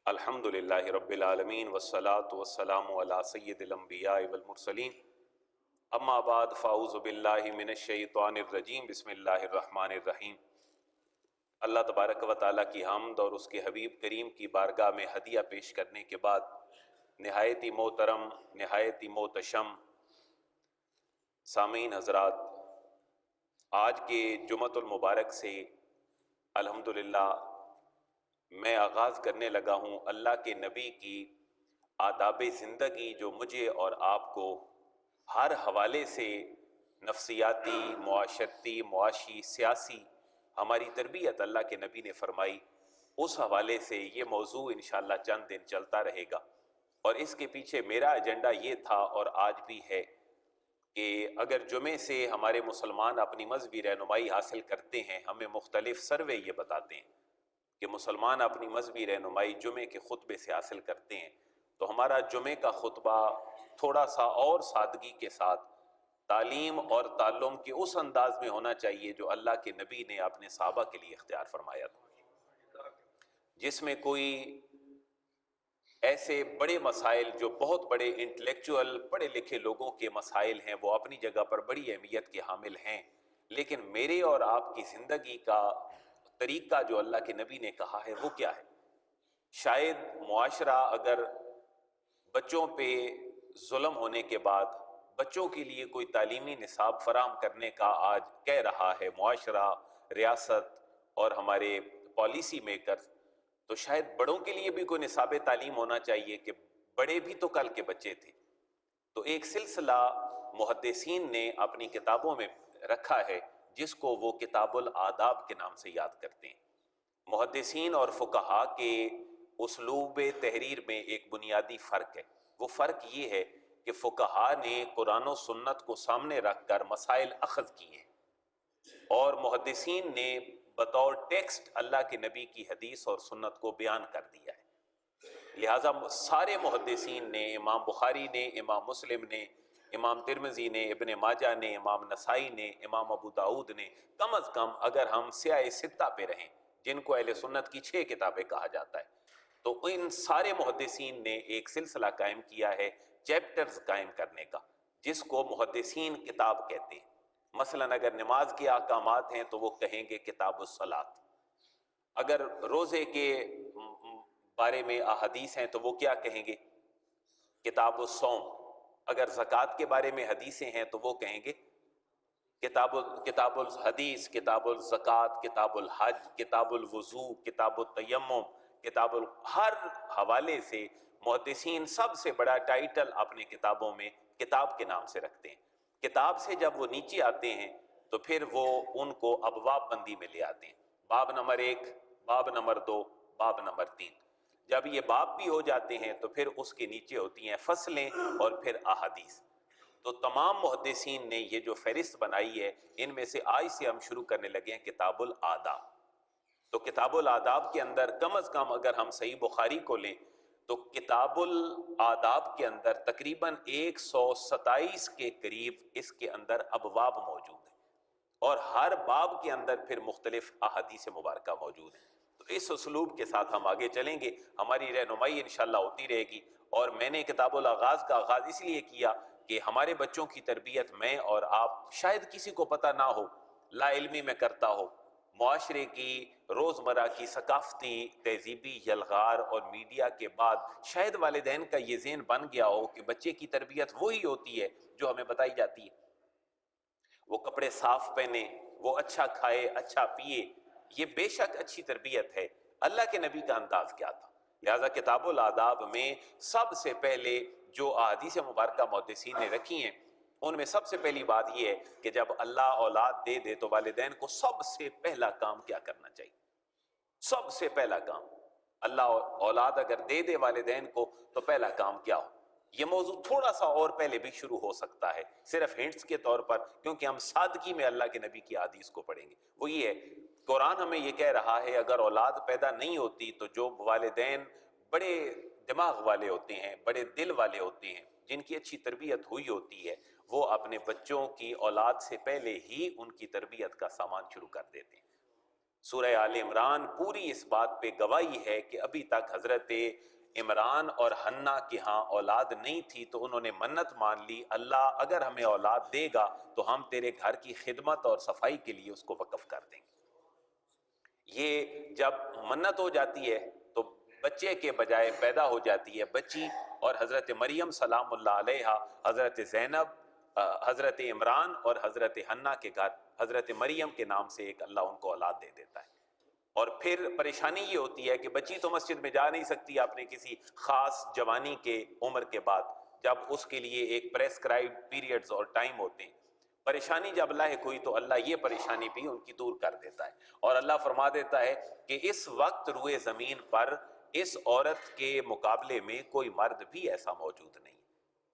الحمدللہ رب العالمین والصلاة والسلام علی سید الانبیاء والمرسلین اما بعد فاعوذ باللہ من الشیطان الرجیم بسم اللہ الرحمن الرحیم۔ اللہ تبارک و تعالیٰ کی حمد اور اس کے حبیب کریم کی بارگاہ میں ہدیہ پیش کرنے کے بعد نہایت ہی محترم، نہایت ہی محتشم سامعین حضرات، آج کے جمعۃ المبارک سے الحمدللہ میں آغاز کرنے لگا ہوں اللہ کے نبی کی آداب زندگی، جو مجھے اور آپ کو ہر حوالے سے نفسیاتی، معاشرتی، معاشی، سیاسی ہماری تربیت اللہ کے نبی نے فرمائی، اس حوالے سے یہ موضوع انشاءاللہ چند دن چلتا رہے گا۔ اور اس کے پیچھے میرا ایجنڈا یہ تھا اور آج بھی ہے کہ اگر جمعے سے ہمارے مسلمان اپنی مذہبی رہنمائی حاصل کرتے ہیں، ہمیں مختلف سروے یہ بتاتے ہیں کہ مسلمان اپنی مذہبی رہنمائی جمعے کے خطبے سے حاصل کرتے ہیں، تو ہمارا جمعے کا خطبہ تھوڑا سا اور سادگی کے ساتھ تعلیم اور تعلم کے اس انداز میں ہونا چاہیے جو اللہ کے نبی نے اپنے صحابہ کے لیے اختیار فرمایا تھا، جس میں کوئی ایسے بڑے مسائل جو بہت بڑے انٹلیکچوئل پڑھے لکھے لوگوں کے مسائل ہیں، وہ اپنی جگہ پر بڑی اہمیت کے حامل ہیں، لیکن میرے اور آپ کی زندگی کا طریقہ جو اللہ کے نبی نے کہا ہے وہ کیا ہے؟ شاید معاشرہ اگر بچوں پہ ظلم ہونے کے بعد بچوں کے لیے کوئی تعلیمی نصاب فراہم کرنے کا آج کہہ رہا ہے معاشرہ، ریاست اور ہمارے پالیسی میکر، تو شاید بڑوں کے لیے بھی کوئی نصاب تعلیم ہونا چاہیے کہ بڑے بھی تو کل کے بچے تھے۔ تو ایک سلسلہ محدثین نے اپنی کتابوں میں رکھا ہے جس کو وہ کتاب الآداب کے نام سے یاد کرتے ہیں۔ محدثین اور فقہا کے اسلوب تحریر میں ایک بنیادی فرق ہے، وہ فرق یہ ہے کہ فقہا نے قرآن و سنت کو سامنے رکھ کر مسائل اخذ کیے ہیں، اور محدثین نے بطور ٹیکسٹ اللہ کے نبی کی حدیث اور سنت کو بیان کر دیا ہے۔ لہٰذا سارے محدثین نے، امام بخاری نے، امام مسلم نے، امام ترمذی نے، ابن ماجہ نے، امام نسائی نے، امام ابو داؤد نے، کم از کم اگر ہم سیاہ ستہ پہ رہیں جن کو اہل سنت کی 6 کتابیں کہا جاتا ہے، تو ان سارے محدثین نے ایک سلسلہ قائم کیا ہے چیپٹرز قائم کرنے کا، جس کو محدثین کتاب کہتے ہیں۔ مثلا اگر نماز کے احکامات ہیں تو وہ کہیں گے کتاب الصلاۃ، اگر روزے کے بارے میں احادیث ہیں تو وہ کیا کہیں گے؟ کتاب الصوم، اگر زکوٰۃ کے بارے میں حدیثیں ہیں تو وہ کہیں گے کتاب الحدیث، کتاب الزکوٰۃ، کتاب الحج، کتاب الوضوء، کتاب التیمم، ہر حوالے سے محدثین سب سے بڑا ٹائٹل اپنے کتابوں میں کتاب کے نام سے رکھتے ہیں۔ کتاب سے جب وہ نیچے آتے ہیں تو پھر وہ ان کو ابواب بندی میں لے آتے ہیں، باب نمبر 1، باب نمبر 2، باب نمبر 3۔ جب یہ باب بھی ہو جاتے ہیں تو پھر اس کے نیچے ہوتی ہیں فصلیں اور پھر احادیث۔ تو تمام محدثین نے یہ جو فہرست بنائی ہے، ان میں سے آج سے ہم شروع کرنے لگے ہیں کتاب الآداب۔ تو کتاب الآداب کے اندر کم از کم اگر ہم صحیح بخاری کو لیں تو کتاب الآداب کے اندر تقریباً 127 کے قریب اس کے اندر ابواب موجود ہیں، اور ہر باب کے اندر پھر مختلف احادیث مبارکہ موجود ہیں۔ تو اس اسلوب کے ساتھ ہم آگے چلیں گے، ہماری رہنمائی انشاءاللہ ہوتی رہے گی۔ اور میں نے کتاب الآغاز کا آغاز اس لیے کیا کہ ہمارے بچوں کی تربیت میں اور آپ، شاید کسی کو پتہ نہ ہو، لا علمی میں کرتا ہو، معاشرے کی روزمرہ کی ثقافتی تہذیبی یلغار اور میڈیا کے بعد شاید والدین کا یہ ذہن بن گیا ہو کہ بچے کی تربیت وہی ہوتی ہے جو ہمیں بتائی جاتی ہے، وہ کپڑے صاف پہنے، وہ اچھا کھائے، اچھا پیے۔ یہ بے شک اچھی تربیت ہے، اللہ کے نبی کا انداز کیا تھا؟ لہذا کتاب الآداب میں سب سے پہلے جو احادیث مبارکہ محدثین نے رکھی ہیں، ان میں سب سے پہلی بات یہ ہے کہ جب اللہ اولاد دے دے تو والدین کو سب سے پہلا کام کیا کرنا چاہیے؟ سب سے پہلا کام، اللہ اولاد اگر دے دے والدین کو تو پہلا کام کیا ہو؟ یہ موضوع تھوڑا سا اور پہلے بھی شروع ہو سکتا ہے، صرف ہنٹس کے طور پر، کیونکہ ہم سادگی میں اللہ کے نبی کی حدیث کو پڑھیں گے۔ وہ یہ ہے، قرآن ہمیں یہ کہہ رہا ہے اگر اولاد پیدا نہیں ہوتی تو جو والدین بڑے دماغ والے ہوتے ہیں، بڑے دل والے ہوتے ہیں، جن کی اچھی تربیت ہوئی ہوتی ہے، وہ اپنے بچوں کی اولاد سے پہلے ہی ان کی تربیت کا سامان شروع کر دیتے ہیں۔ سورہ آل عمران پوری اس بات پہ گواہی ہے کہ ابھی تک حضرت عمران اور حنا کے ہاں اولاد نہیں تھی، تو انہوں نے منت مان لی، اللہ اگر ہمیں اولاد دے گا تو ہم تیرے گھر کی خدمت اور صفائی کے لیے اس کو وقف کر دیں گے۔ یہ جب منت ہو جاتی ہے تو بچے کے بجائے پیدا ہو جاتی ہے بچی، اور حضرت مریم سلام اللہ علیہا، حضرت زینب، حضرت عمران اور حضرت حنا کے گھر حضرت مریم کے نام سے ایک اللہ ان کو اولاد دے دیتا ہے۔ اور پھر پریشانی یہ ہوتی ہے کہ بچی تو مسجد میں جا نہیں سکتی اپنے کسی خاص جوانی کے عمر کے بعد، جب اس کے لیے ایک پریسکرائبڈ پیریڈز اور ٹائم ہوتے ہیں۔ پریشانی جب لاحق ہوئی تو اللہ یہ پریشانی بھی ان کی دور کر دیتا ہے، اور اللہ فرما دیتا ہے کہ اس وقت روئے زمین پر اس عورت کے مقابلے میں کوئی مرد بھی ایسا موجود نہیں،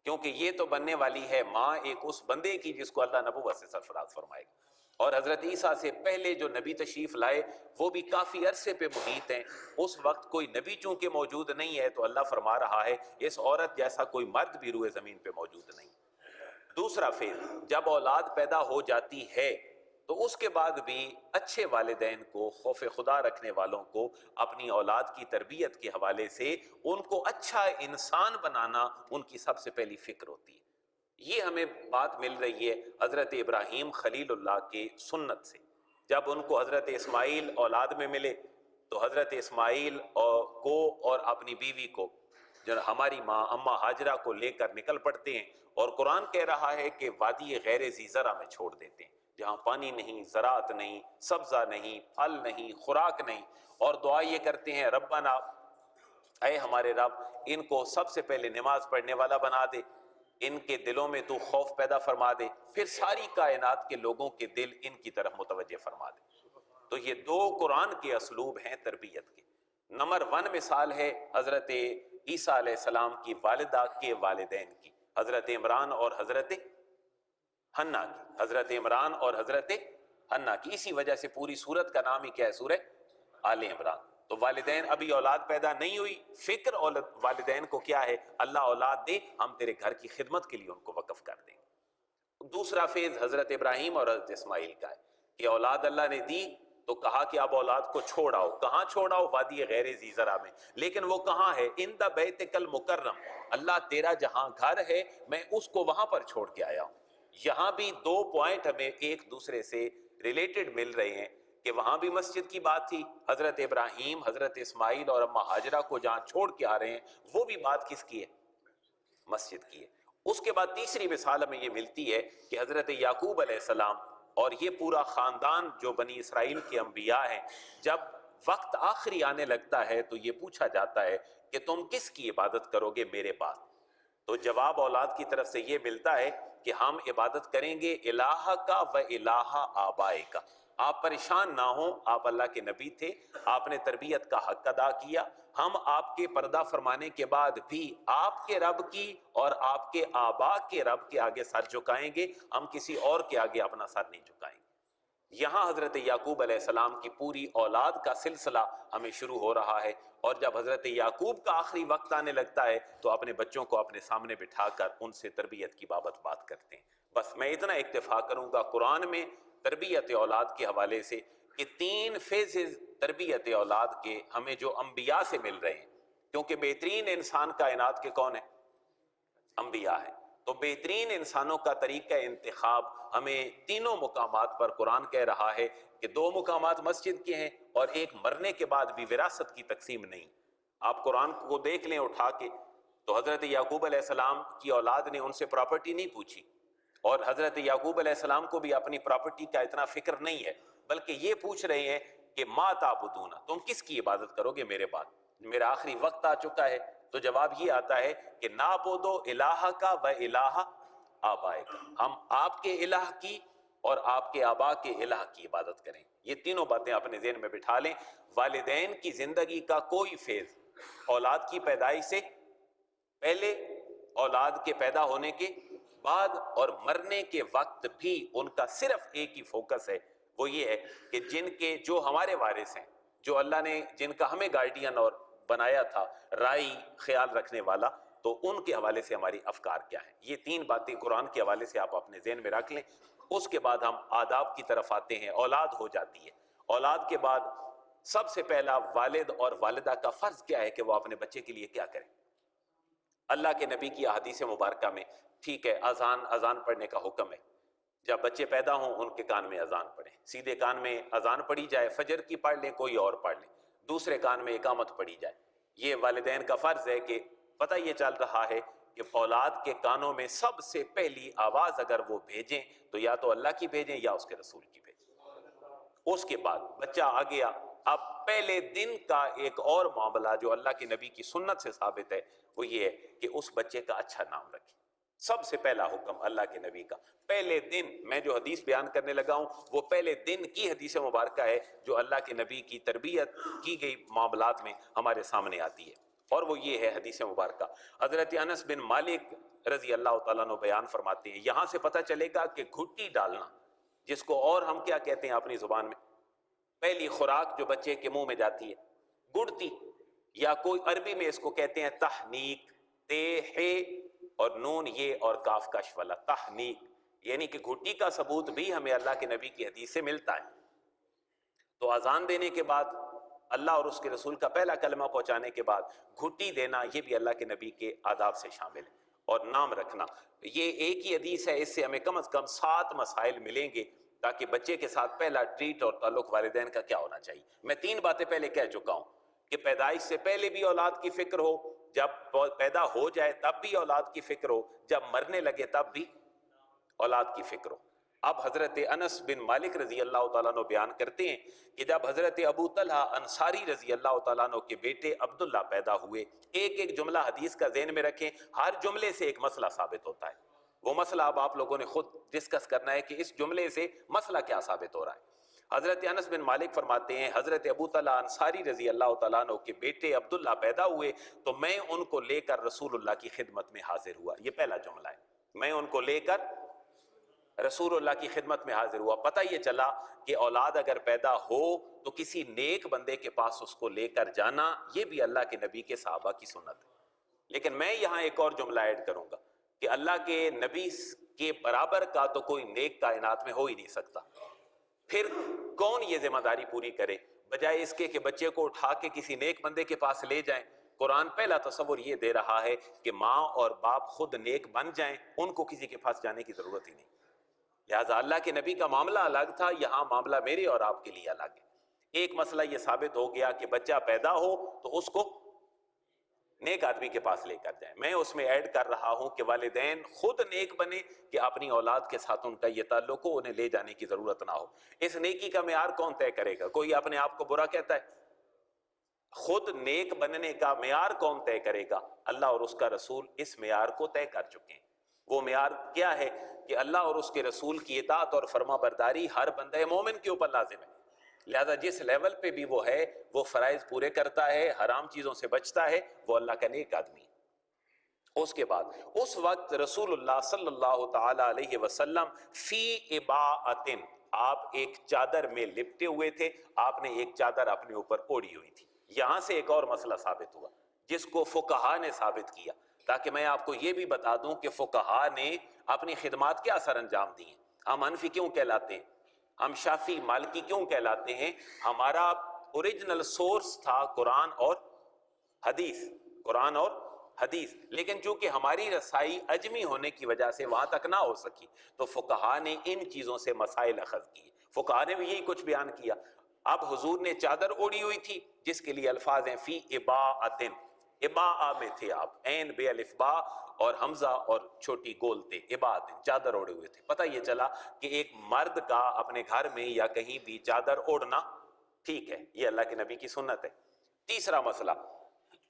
کیونکہ یہ تو بننے والی ہے ماں ایک اس بندے کی جس کو اللہ نبوت سے سرفراز فرمائے گا۔ اور حضرت عیسیٰ سے پہلے جو نبی تشریف لائے وہ بھی کافی عرصے پہ محیط ہیں، اس وقت کوئی نبی چونکہ موجود نہیں ہے تو اللہ فرما رہا ہے اس عورت جیسا کوئی مرد بھی روئے زمین پہ موجود نہیں۔ دوسرا فیز، جب اولاد پیدا ہو جاتی ہے تو اس کے بعد بھی اچھے والدین کو، خوف خدا رکھنے والوں کو اپنی اولاد کی تربیت کے حوالے سے ان کو اچھا انسان بنانا ان کی سب سے پہلی فکر ہوتی ہے۔ یہ ہمیں بات مل رہی ہے حضرت ابراہیم خلیل اللہ کے سنت سے۔ جب ان کو حضرت اسماعیل اولاد میں ملے تو حضرت اسماعیل کو اور اپنی بیوی کو، جو ہماری ماں اماں ہاجرہ کو لے کر نکل پڑتے ہیں، اور قرآن کہہ رہا ہے کہ وادی غیر ذی زرع میں چھوڑ دیتے ہیں، جہاں پانی نہیں، زراعت نہیں، سبزہ نہیں، پھل نہیں، خوراک نہیں، اور دعا یہ کرتے ہیں ربنا، اے ہمارے رب ان کو سب سے پہلے نماز پڑھنے والا بنا دے، ان کے دلوں میں تو خوف پیدا فرما دے، پھر ساری کائنات کے لوگوں کے دل ان کی طرف متوجہ فرما دے۔ تو یہ دو قرآن کے اسلوب ہیں تربیت کے۔ نمبر 1 مثال ہے حضرت عیسیٰ علیہ السلام کی والدہ کے والدین کی، حضرت عمران اور حضرت حنا کی، حضرت عمران اور حضرت حنا کی۔ اسی وجہ سے پوری سورت کا نام ہی کیا ہے؟ سورہ آل عمران۔ تو والدین ابھی اولاد پیدا نہیں ہوئی، فکر والدین کو کیا ہے؟ اللہ اولاد دے، ہم تیرے گھر کی خدمت کے لیے ان کو وقف کر دیں گے۔ دوسرا فیز حضرت ابراہیم اور حضرت اسماعیل کا ہے کہ اولاد اللہ نے دی تو کہا کہ اب اولاد کو چھوڑ آؤ۔ کہاں چھوڑ آؤ؟ وادی غیر ذی زرع میں۔ لیکن وہ کہاں ہے؟ ان دا بیتک المکرم، اللہ تیرا جہاں گھر ہے میں اس کو وہاں پر چھوڑ کے آیا ہوں۔ یہاں بھی 2 پوائنٹ ہمیں ایک دوسرے سے ریلیٹڈ مل رہے ہیں کہ وہاں بھی مسجد کی بات تھی، حضرت ابراہیم حضرت اسماعیل اور اماں ہاجرہ کو جہاں چھوڑ کے آ رہے ہیں وہ بھی بات کس کی ہے؟ مسجد کی ہے۔ اس کے بعد تیسری مثال ہمیں یہ ملتی ہے کہ حضرت یعقوب علیہ السلام اور یہ پورا خاندان جو بنی اسرائیل کے انبیاء ہیں، جب وقت آخری آنے لگتا ہے تو یہ پوچھا جاتا ہے کہ تم کس کی عبادت کرو گے میرے بعد؟ تو جواب اولاد کی طرف سے یہ ملتا ہے کہ ہم عبادت کریں گے الہ کا و الہ آبائے کا۔ آپ پریشان نہ ہوں، آپ اللہ کے نبی تھے، آپ نے تربیت کا حق ادا کیا، ہم آپ کے پردہ فرمانے کے بعد بھی آپ کے رب کی اور آپ کے آبا کے رب کے آگے سر جھکائیں گے، ہم کسی اور کے آگے اپنا سر نہیں جھکائیں گے۔ یہاں حضرت یعقوب علیہ السلام کی پوری اولاد کا سلسلہ ہمیں شروع ہو رہا ہے، اور جب حضرت یعقوب کا آخری وقت آنے لگتا ہے تو اپنے بچوں کو اپنے سامنے بٹھا کر ان سے تربیت کی بات کرتے ہیں۔ بس میں اتنا اکتفا کروں گا قرآن میں تربیت اولاد کے حوالے سے کہ 3 فیزز تربیت اولاد کے ہمیں جو انبیاء سے مل رہے ہیں، کیونکہ بہترین انسان کائنات کے کون ہیں؟ انبیاء ہیں۔ تو بہترین انسانوں کا طریقہ انتخاب ہمیں تینوں مقامات پر قرآن کہہ رہا ہے کہ 2 مقامات مسجد کے ہیں اور ایک مرنے کے بعد بھی وراثت کی تقسیم نہیں۔ آپ قرآن کو دیکھ لیں اٹھا کے تو حضرت یعقوب علیہ السلام کی اولاد نے ان سے پراپرٹی نہیں پوچھی، اور حضرت یعقوب علیہ السلام کو بھی اپنی پراپرٹی کا اتنا فکر نہیں ہے، بلکہ یہ پوچھ رہے ہیں کہ ما تعبدون، تم کس کی عبادت کرو گے میرے بعد؟ میرا آخری وقت آ چکا ہے۔ تو جواب یہ آتا ہے کہ نعبدو الہ کا و الہ آبائے کا، ہم آپ کے الہ کی اور آپ کے آبا کے الہ کی عبادت کریں۔ یہ تینوں باتیں اپنے ذہن میں بٹھا لیں۔ والدین کی زندگی کا کوئی فیز اولاد کی پیدائش سے پہلے، اولاد کے پیدا ہونے کے بعد اور مرنے کے وقت بھی ان کا صرف ایک ہی فوکس ہے، وہ یہ ہے کہ جن کے جو ہمارے وارث ہیں، جو اللہ نے جن کا ہمیں گارڈین اور بنایا تھا، رائی خیال رکھنے والا، تو ان کے حوالے سے ہماری افکار کیا ہیں۔ یہ 3 باتیں قرآن کے حوالے سے آپ اپنے ذہن میں رکھ لیں۔ اس کے بعد ہم آداب کی طرف آتے ہیں۔ اولاد ہو جاتی ہے، اولاد کے بعد سب سے پہلا والد اور والدہ کا فرض کیا ہے کہ وہ اپنے بچے کے لیے کیا کریں؟ اللہ کے نبی کی احادیث مبارکہ میں ٹھیک ہے اذان پڑھنے کا حکم ہے، جب بچے پیدا ہوں ان کے کان میں اذان پڑھیں، سیدھے کان میں اذان پڑھی جائے، فجر کی پڑھ لیں کوئی اور پڑھ لیں، دوسرے کان میں اقامت پڑھی جائے۔ یہ والدین کا فرض ہے کہ پتہ یہ چل رہا ہے کہ اولاد کے کانوں میں سب سے پہلی آواز اگر وہ بھیجیں تو یا تو اللہ کی بھیجیں یا اس کے رسول کی بھیجیں۔ اس کے بعد بچہ آ گیا، اب پہلے دن کا ایک اور معاملہ جو اللہ کے نبی کی سنت سے ثابت ہے وہ یہ ہے کہ اس بچے کا اچھا نام رکھیں۔ سب سے پہلا حکم اللہ کے نبی کا پہلے دن، میں جو حدیث بیان کرنے لگا ہوں وہ پہلے دن کی حدیث مبارکہ ہے جو اللہ کے نبی کی تربیت کی گئی معاملات میں ہمارے سامنے آتی ہے، اور وہ یہ ہے حدیث مبارکہ۔ حضرت انس بن مالک رضی اللہ تعالیٰ عنہ بیان فرماتے ہیں، یہاں سے پتہ چلے گا کہ گھٹی ڈالنا، جس کو اور ہم کیا کہتے ہیں اپنی زبان میں، پہلی خوراک جو بچے کے منہ میں جاتی ہے گڑتی، یا کوئی عربی میں اس کو کہتے ہیں تحنیک، تے ہے اور نون یہ اور کاف کش والا تحنیک، یعنی کہ گھٹی کا ثبوت بھی ہمیں اللہ کے نبی کی حدیث سے ملتا ہے۔ تو اذان دینے کے بعد اللہ اور اس کے رسول کا پہلا کلمہ پہنچانے کے بعد گھٹی دینا یہ بھی اللہ کے نبی کے آداب سے شامل ہے، اور نام رکھنا یہ ایک ہی حدیث ہے، اس سے ہمیں کم از کم 7 مسائل ملیں گے تاکہ بچے کے ساتھ پہلا ٹریٹ اور تعلق والدین کا کیا ہونا چاہیے۔ میں 3 باتیں پہلے کہہ چکا ہوں کہ پیدائش سے پہلے بھی اولاد کی فکر ہو، جب پیدا ہو جائے تب بھی اولاد کی فکر ہو، جب مرنے لگے تب بھی اولاد کی فکر ہو۔ اب حضرت انس بن مالک رضی اللہ تعالیٰ عنہ بیان کرتے ہیں کہ جب حضرت ابو طلحہ انصاری رضی اللہ تعالیٰ عنہ کے بیٹے عبداللہ پیدا ہوئے، ایک ایک جملہ حدیث کا ذہن میں رکھیں، ہر جملے سے ایک مسئلہ ثابت ہوتا ہے، وہ مسئلہ اب آپ لوگوں نے خود ڈسکس کرنا ہے کہ اس جملے سے مسئلہ کیا ثابت ہو رہا ہے۔ حضرت انس بن مالک فرماتے ہیں حضرت ابو طلحہ انصاری رضی اللہ تعالیٰ عنہ کے بیٹے عبداللہ پیدا ہوئے تو میں ان کو لے کر رسول اللہ کی خدمت میں حاضر ہوا۔ یہ پہلا جملہ ہے، میں ان کو لے کر رسول اللہ کی خدمت میں حاضر ہوا۔ پتہ یہ چلا کہ اولاد اگر پیدا ہو تو کسی نیک بندے کے پاس اس کو لے کر جانا یہ بھی اللہ کے نبی کے صحابہ کی سنت ہے۔ لیکن میں یہاں ایک اور جملہ ایڈ کروں گا کہ اللہ کے نبی کے برابر کا تو کوئی نیک کائنات میں ہو ہی نہیں سکتا، پھر کون یہ ذمہ داری پوری کرے بجائے اس کے کہ بچے کو اٹھا کے کسی نیک بندے کے پاس لے جائیں۔ قرآن پہلا تصور یہ دے رہا ہے کہ ماں اور باپ خود نیک بن جائیں، ان کو کسی کے پاس جانے کی ضرورت ہی نہیں۔ لہٰذا اللہ کے نبی کا معاملہ الگ تھا، یہاں معاملہ میرے اور آپ کے لیے الگ ہے۔ ایک مسئلہ یہ ثابت ہو گیا کہ بچہ پیدا ہو تو اس کو نیک آدمی کے پاس لے کر جائیں۔ میں اس میں ایڈ کر رہا ہوں کہ والدین خود نیک بنے کہ اپنی اولاد کے ساتھ ان کا یہ تعلق ہو، انہیں لے جانے کی ضرورت نہ ہو۔ اس نیکی کا معیار کون طے کرے گا؟ کوئی اپنے آپ کو برا کہتا ہے؟ خود نیک بننے کا معیار کون طے کرے گا؟ اللہ اور اس کا رسول اس معیار کو طے کر چکے ہیں۔ وہ معیار کیا ہے کہ اللہ اور اس کے رسول کی اطاعت اور فرما برداری ہر بندہ مومن کے اوپر لازم ہے۔ لہذا جس لیول پہ بھی وہ ہے وہ فرائض پورے کرتا ہے، حرام چیزوں سے بچتا ہے، وہ اللہ کا نیک آدمی ہے۔ اس کے بعد اس وقت رسول اللہ صلی اللہ تعالی علیہ وسلم فی اباءۃ، آپ ایک چادر میں لپٹے ہوئے تھے، آپ نے ایک چادر اپنے اوپر اوڑھی ہوئی تھی۔ یہاں سے ایک اور مسئلہ ثابت ہوا جس کو فقہا نے ثابت کیا، تاکہ میں آپ کو یہ بھی بتا دوں کہ فقہا نے اپنی خدمات کیا سر انجام دی ہیں۔ ہم حنفی کیوں کہلاتے ہیں، ہم شافعی مالکی کیوں کہلاتے ہیں؟ ہمارا اوریجنل سورس تھا قرآن اور حدیث، قرآن اور حدیث، لیکن چونکہ ہماری رسائی اجمی ہونے کی وجہ سے وہاں تک نہ ہو سکی تو فقہا نے ان چیزوں سے مسائل اخذ کیے۔ فقہا نے بھی یہی کچھ بیان کیا۔ اب حضور نے چادر اوڑھی ہوئی تھی جس کے لیے الفاظ ہیں فی اباءۃ، اباء میں تھے آپ، عین بے الف با اور حمزہ اور چھوٹی گول تھے، اباءۃ، چادر اوڑھے ہوئے تھے۔ پتہ یہ چلا کہ ایک مرد کا اپنے گھر میں یا کہیں بھی چادر اوڑھنا ٹھیک ہے، یہ اللہ کے نبی کی سنت ہے۔ تیسرا مسئلہ،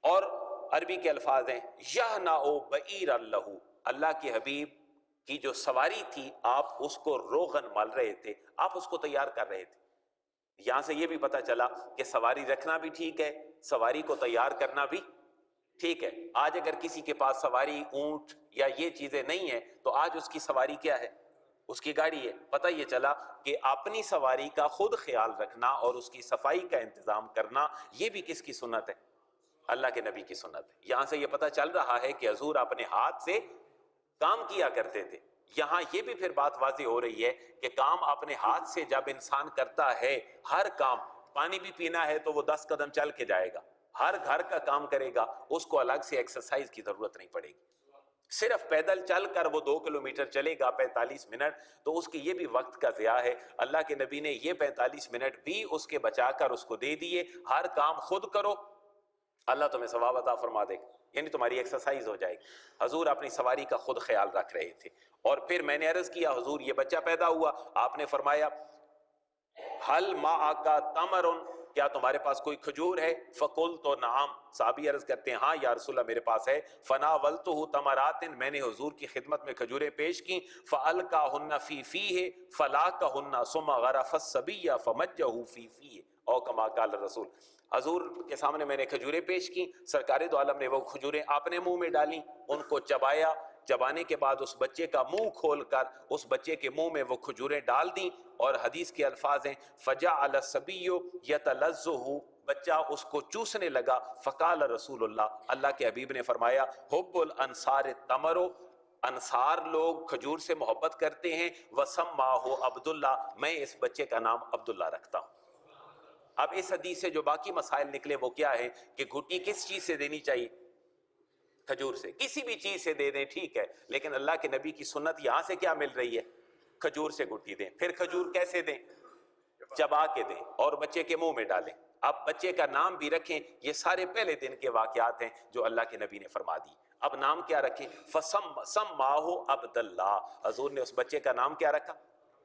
اور عربی کے الفاظ ہیں یہنأ بعیرا لہ، اللہ کے حبیب کی جو سواری تھی آپ اس کو روغن مل رہے تھے، آپ اس کو تیار کر رہے تھے۔ یہاں سے یہ بھی پتہ چلا کہ سواری رکھنا بھی ٹھیک ہے، سواری کو تیار کرنا بھی ٹھیک ہے۔ آج اگر کسی کے پاس سواری اونٹ یا یہ چیزیں نہیں ہیں تو آج اس کی سواری کیا ہے؟ اس کی گاڑی ہے۔ پتہ یہ چلا کہ اپنی سواری کا خود خیال رکھنا اور اس کی صفائی کا انتظام کرنا یہ بھی کس کی سنت ہے؟ اللہ کے نبی کی سنت ہے۔ یہاں سے یہ پتہ چل رہا ہے کہ حضور اپنے ہاتھ سے کام کیا کرتے تھے، یہاں یہ بھی پھر بات واضح ہو رہی ہے کہ کام اپنے ہاتھ سے جب انسان کرتا ہے، ہر کام، پانی بھی پینا ہے تو وہ 10 قدم چل کے جائے گا، ہر گھر کا کام کرے گا، اس کو الگ سے ایکسرسائز کی ضرورت نہیں پڑے گی۔ صرف پیدل چل کر وہ 2 کلومیٹر چلے گا 45 منٹ، تو اس کے یہ بھی وقت کا ضیاع ہے۔ اللہ کے نبی نے یہ 45 منٹ بھی اس کے بچا کر اس کو دے دیے۔ ہر کام خود کرو، اللہ تمہیں ثواب عطا فرما دے گا، یعنی تمہاری ایکسرسائز ہو جائے گی۔ حضور اپنی سواری کا خود خیال رکھ رہے تھے۔ اور پھر میں نے عرض کیا حضور یہ بچہ پیدا ہوا، آپ نے فرمایا حل معک تمر، کیا تمہارے پاس کوئی کھجور ہے؟ فقلت نعم، صحابی عرض کرتے ہیں ہاں یا رسول اللہ میرے پاس ہے۔ فناولته تمرات، میں نے حضور کی خدمت میں کھجوریں پیش کی۔ فالقاهن فی فیہ فلاقهن ثم غرف الصبی فمجه فی فیہ، او کما قال الرسول۔ حضور کے سامنے میں نے کھجوریں پیش کی، سرکار دو عالم نے وہ کھجوریں اپنے منہ میں ڈالیں، ان کو چبایا، چبانے کے بعد اس بچے کا منہ کھول کر اس بچے کے منہ میں وہ کھجوریں ڈال دیں، اور حدیث کے الفاظ ہیں فجعل الصبی یتلذہ، بچہ اس کو چوسنے لگا۔ فقال رسول اللہ، اللہ کے حبیب نے فرمایا حب الانصار التمر، انصار لوگ کھجور سے محبت کرتے ہیں۔ وسماہ عبداللہ، میں اس بچے کا نام عبداللہ رکھتا ہوں۔ اب اس حدیث سے جو باقی مسائل نکلے وہ کیا ہے کہ گھٹی کس چیز سے دینی چاہیے؟ کھجور سے، کسی بھی چیز سے دے دیں ٹھیک ہے، لیکن اللہ کے نبی کی سنت یہاں سے کیا مل رہی ہے؟ کھجور سے گھٹی دیں۔ پھر کھجور کیسے دیں؟ چبا کے دیں اور بچے کے منہ میں ڈالیں۔ اب بچے کا نام بھی رکھیں، یہ سارے پہلے دن کے واقعات ہیں جو اللہ کے نبی نے فرما دی۔ اب نام کیا رکھیں؟ سماہ عبداللہ، حضور نے اس بچے کا نام کیا رکھا؟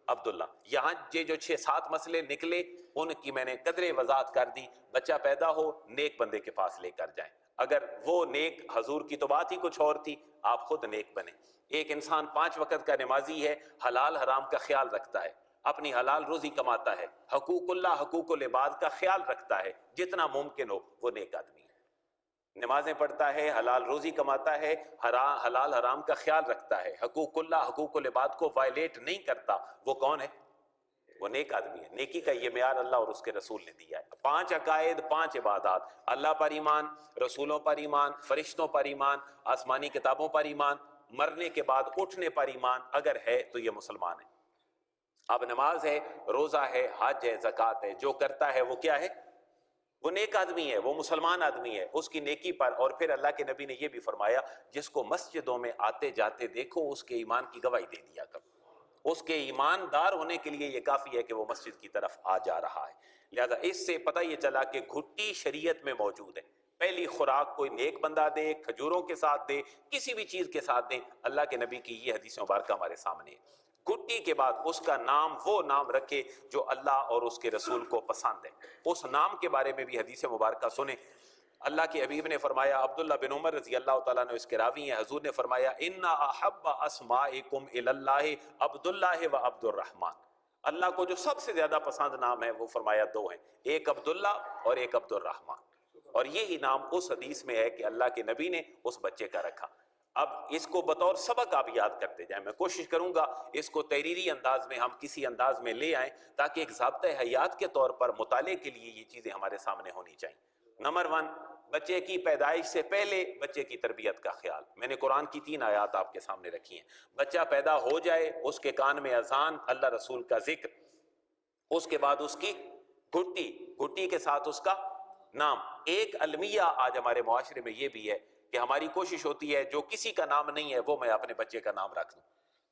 عبداللہ۔ یہاں یہ جو 6-7 مسئلے نکلے ان کی میں نے قدرے وضاحت کر دی۔ بچہ پیدا ہو نیک بندے کے پاس لے کر جائیں، اگر وہ نیک، حضور کی تو بات ہی کچھ اور تھی، آپ خود نیک بنیں۔ ایک انسان 5 وقت کا نمازی ہے، حلال حرام کا خیال رکھتا ہے، اپنی حلال روزی کماتا ہے، حقوق اللہ حقوق العباد کا خیال رکھتا ہے جتنا ممکن ہو، وہ نیک آدمی ہے۔ نمازیں پڑھتا ہے، حلال روزی کماتا ہے، حلال حرام کا خیال رکھتا ہے، حقوق اللہ حقوق العباد کو وائلیٹ نہیں کرتا، وہ کون ہے؟ وہ نیک آدمی ہے۔ نیکی کا یہ معیار اللہ اور اس کے رسول نے دیا ہے۔ 5 عقائد، 5 عبادات، اللہ پر ایمان، رسولوں پر ایمان، فرشتوں پر ایمان، آسمانی کتابوں پر ایمان، مرنے کے بعد اٹھنے پر ایمان اگر ہے تو یہ مسلمان ہے۔ اب نماز ہے، روزہ ہے، حج ہے، زکوٰۃ ہے، جو کرتا ہے وہ کیا ہے؟ وہ نیک آدمی ہے، وہ مسلمان آدمی ہے، اس کی نیکی پر۔ اور پھر اللہ کے نبی نے یہ بھی فرمایا جس کو مسجدوں میں آتے جاتے دیکھو اس کے ایمان کی گواہی دے دیا کرو، اس کے ایماندار ہونے کے لیے یہ کافی ہے کہ وہ مسجد کی طرف آ جا رہا ہے۔ لہذا اس سے پتہ یہ چلا کہ گھٹی شریعت میں موجود ہے۔ پہلی خوراک کوئی نیک بندہ دے، کھجوروں کے ساتھ دے، کسی بھی چیز کے ساتھ دیں، اللہ کے نبی کی یہ حدیث مبارکہ ہمارے سامنے ہے۔ گھٹی کے بعد اس کا نام وہ نام رکھے جو اللہ اور اس کے رسول کو پسند ہے۔ اس نام کے بارے میں بھی حدیث مبارکہ سنیں۔ اللہ کے حبیب نے فرمایا، عبداللہ بن عمر رضی اللہ تعالیٰ نے اس کے راوی ہیں، حضور نے فرمایا ان احب اسمائکم الی اللہ عبداللہ و عبد الرحمن، اللہ کو جو سب سے زیادہ پسند نام ہے وہ فرمایا 2 ہیں، ایک عبداللہ اور ایک عبد الرحمن، اور یہی نام اس حدیث میں ہے کہ اللہ کے نبی نے اس بچے کا رکھا۔ اب اس کو بطور سبق آپ یاد کرتے جائیں، میں کوشش کروں گا اس کو تحریری انداز میں ہم کسی انداز میں لے آئیں تاکہ ایک ضابطۂ حیات کے طور پر مطالعے کے لیے یہ چیزیں ہمارے سامنے ہونی چاہیے۔ نمبر 1، بچے کی پیدائش سے پہلے بچے کی تربیت کا خیال۔ میں نے قرآن کی 3 آیات آپ کے سامنے رکھی ہیں۔ بچہ پیدا ہو جائے، اس کے کان میں اذان، اللہ رسول کا ذکر، اس کے بعد اس کی گھٹی، گھٹی کے ساتھ اس کا نام۔ ایک المیہ آج ہمارے معاشرے میں یہ بھی ہے کہ ہماری کوشش ہوتی ہے جو کسی کا نام نہیں ہے وہ میں اپنے بچے کا نام رکھ دوں،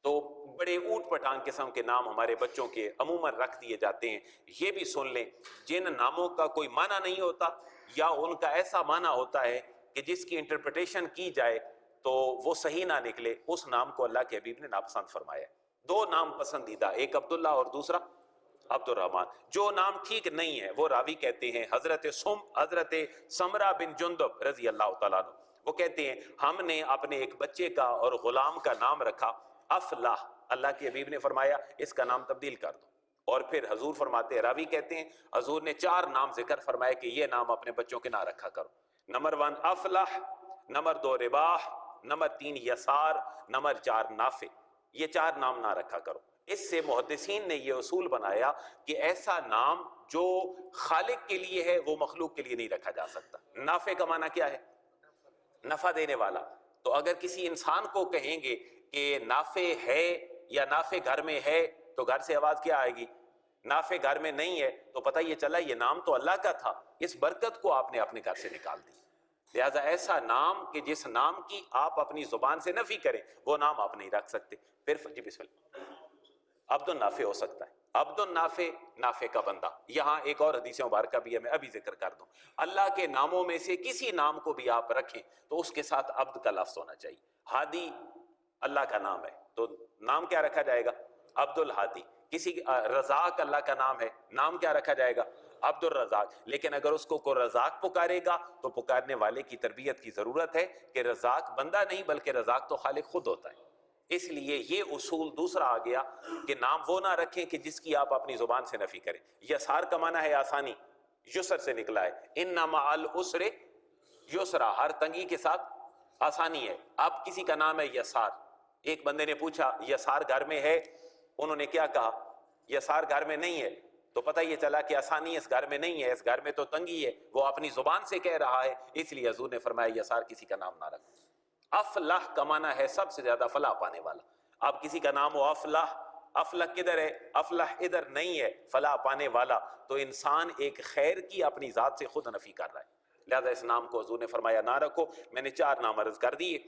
تو بڑے اوٹ پٹانگ قسم کے نام ہمارے بچوں کے عموماً رکھ دیے جاتے ہیں۔ یہ بھی سن لیں جن ناموں کا کوئی معنی نہیں ہوتا یا ان کا ایسا معنی ہوتا ہے کہ جس کی انٹرپریٹیشن کی جائے تو وہ صحیح نہ نکلے، اس نام کو اللہ کے حبیب نے ناپسند فرمایا ہے۔ 2 نام پسندیدہ، ایک عبداللہ اور دوسرا عبد الرحمن۔ جو نام ٹھیک نہیں ہے وہ راوی کہتے ہیں حضرت سمرہ بن جندب رضی اللہ تعالیٰ عنہ، وہ کہتے ہیں ہم نے اپنے ایک بچے کا اور غلام کا نام رکھا افلاح، اللہ کے حبیب نے فرمایا اس کا نام تبدیل کر دو۔ اور پھر حضور فرماتے ہیں، راوی کہتے ہیں حضور نے 4 نام ذکر فرمائے کہ یہ نام اپنے بچوں کے نہ رکھا کرو۔ نمبر 1 افلح، نمبر 2 رباح، نمبر 3 یسار، نمبر 4 نافع۔ یہ 4 نام نہ رکھا کرو۔ اس سے محدثین نے یہ اصول بنایا کہ ایسا نام جو خالق کے لیے ہے وہ مخلوق کے لیے نہیں رکھا جا سکتا۔ نافع کا معنی کیا ہے؟ نفع دینے والا۔ تو اگر کسی انسان کو کہیں گے کہ نافع ہے یا نافع گھر میں ہے تو گھر سے آواز کیا آئے گی؟ نافع گھر میں نہیں ہے تو پتہ یہ چلا یہ نام تو اللہ کا تھا، اس برکت کو آپ نے اپنے گھر سے نکال دی۔ لہذا ایسا نام کہ جس نام کی آپ اپنی زبان سے نفی کریں وہ نام آپ نہیں رکھ سکتے۔ پھر جی بسم اللہ، عبد النافع ہو سکتا ہے، عبد النافع، نافع کا بندہ۔ یہاں ایک اور حدیث مبارکہ بھی ہے، میں ابھی ذکر کر دوں۔ اللہ کے ناموں میں سے کسی نام کو بھی آپ رکھیں تو اس کے ساتھ عبد کا لفظ ہونا چاہیے۔ ہادی اللہ کا نام ہے تو نام کیا رکھا جائے گا؟ عبد الہادی۔ کسی رزاق اللہ کا نام ہے، نام کیا رکھا جائے گا؟ عبد الرزاق۔ لیکن اگر اس کو کوئی رزاق پکارے گا تو پکارنے والے کی تربیت کی ضرورت ہے کہ رزاق بندہ نہیں بلکہ رزاق تو خالق خود ہوتا ہے۔ اس لیے یہ اصول دوسرا آ گیا کہ نام وہ نہ رکھیں کہ جس کی آپ اپنی زبان سے نفی کریں۔ یسار کا معنی ہے آسانی، یسر سے نکلا ہے، ان مع العسر یسرا، ہر تنگی کے ساتھ آسانی ہے۔ اب کسی کا نام ہے یسار، ایک بندے نے پوچھا یسار گھر میں ہے، انہوں نے کیا کہا؟ یسار گھر میں نہیں ہے، تو پتہ یہ چلا کہ آسانی اس گھر میں نہیں ہے، اس گھر میں تو تنگی ہے، وہ اپنی زبان سے کہہ رہا ہے، اس لیے حضور نے فرمایا یسار کسی کا نام نہ رکھو۔ افلح کا معنی ہے سب سے زیادہ فلاح پانے والا۔ اب کسی کا نام ہو افلح، افلح کدھر ہے؟ افلح ادھر نہیں ہے، فلاح پانے والا، تو انسان ایک خیر کی اپنی ذات سے خود نفی کر رہا ہے۔ لہذا اس نام کو حضور نے فرمایا نہ رکھو۔ میں نے 4 نام عرض کر دیے۔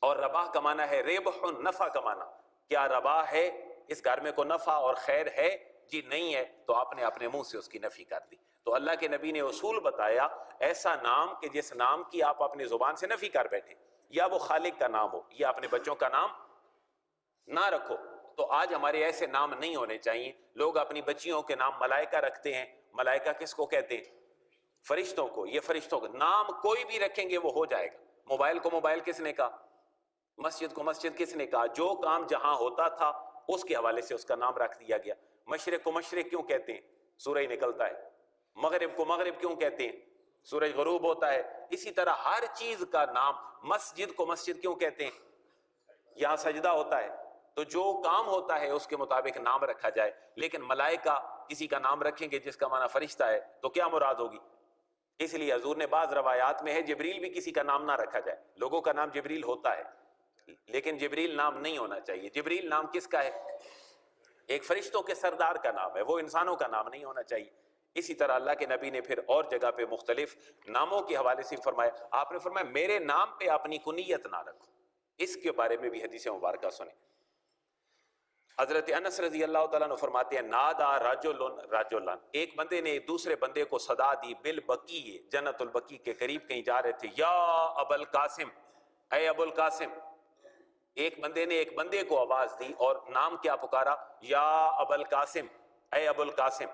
اور رباح کا معنی ہے ربح، نفع کا معنی، کیا رباح ہے اس گھر میں کو نفع اور خیر ہے؟ جی نہیں ہے، تو آپ نے اپنے منہ سے اس کی نفی کر دی۔ تو اللہ کے نبی نے اصول بتایا، ایسا نام کہ جس نام کی آپ اپنی زبان سے نفی کر بیٹھے، یا وہ خالق کا نام ہو یا اپنے بچوں کا نام نہ رکھو۔ تو آج ہمارے ایسے نام نہیں ہونے چاہیے۔ لوگ اپنی بچیوں کے نام ملائکہ رکھتے ہیں۔ ملائکہ کس کو کہتے ہیں؟ فرشتوں کو۔ یہ فرشتوں کا نام کوئی بھی رکھیں گے وہ ہو جائے گا۔ موبائل کو موبائل کس نے کہا؟ مسجد کو مسجد کس نے کہا؟ جو کام جہاں ہوتا تھا اس کے حوالے سے اس کا نام رکھ دیا گیا۔ مشرق کو مشرق کیوں کہتے ہیں؟ سورج نکلتا ہے۔ مغرب کو مغرب کیوں کہتے ہیں؟ سورج غروب ہوتا ہے۔ اسی طرح ہر چیز کا نام، مسجد کو مسجد کیوں کہتے ہیں؟ یہاں سجدہ ہوتا ہے، تو جو کام ہوتا ہے اس کے مطابق نام رکھا جائے۔ لیکن ملائکہ کسی کا نام رکھیں گے جس کا معنی فرشتہ ہے تو کیا مراد ہوگی؟ اس لیے حضور نے بعض روایات میں ہے جبریل بھی کسی کا نام نہ رکھا جائے۔ لوگوں کا نام جبریل ہوتا ہے لیکن جبریل نام نہیں ہونا چاہیے۔ جبریل نام کس کا ہے؟ ایک فرشتوں کے سردار کا نام ہے، وہ انسانوں کا نام نہیں ہونا چاہیے۔ اسی طرح اللہ کے نبی نے پھر اور جگہ پہ مختلف ناموں کے حوالے سے فرمایا۔ آپ نے فرمایا میرے نام پہ اپنی کنیت نہ رکھو۔ اس کے بارے میں بھی حدیث مبارکہ سنیں۔ حضرت انس رضی اللہ تعالیٰ عنہ فرماتے ہیں نادا رجل رجلا، ایک بندے نے دوسرے بندے کو صدا دی بالبقیع، جنت البقیع کے قریب کہیں جا رہے تھے، یا ابو القاسم، اے ابو القاسم۔ ایک بندے نے ایک بندے کو آواز دی اور نام کیا پکارا؟ یا ابو القاسم، اے ابو القاسم۔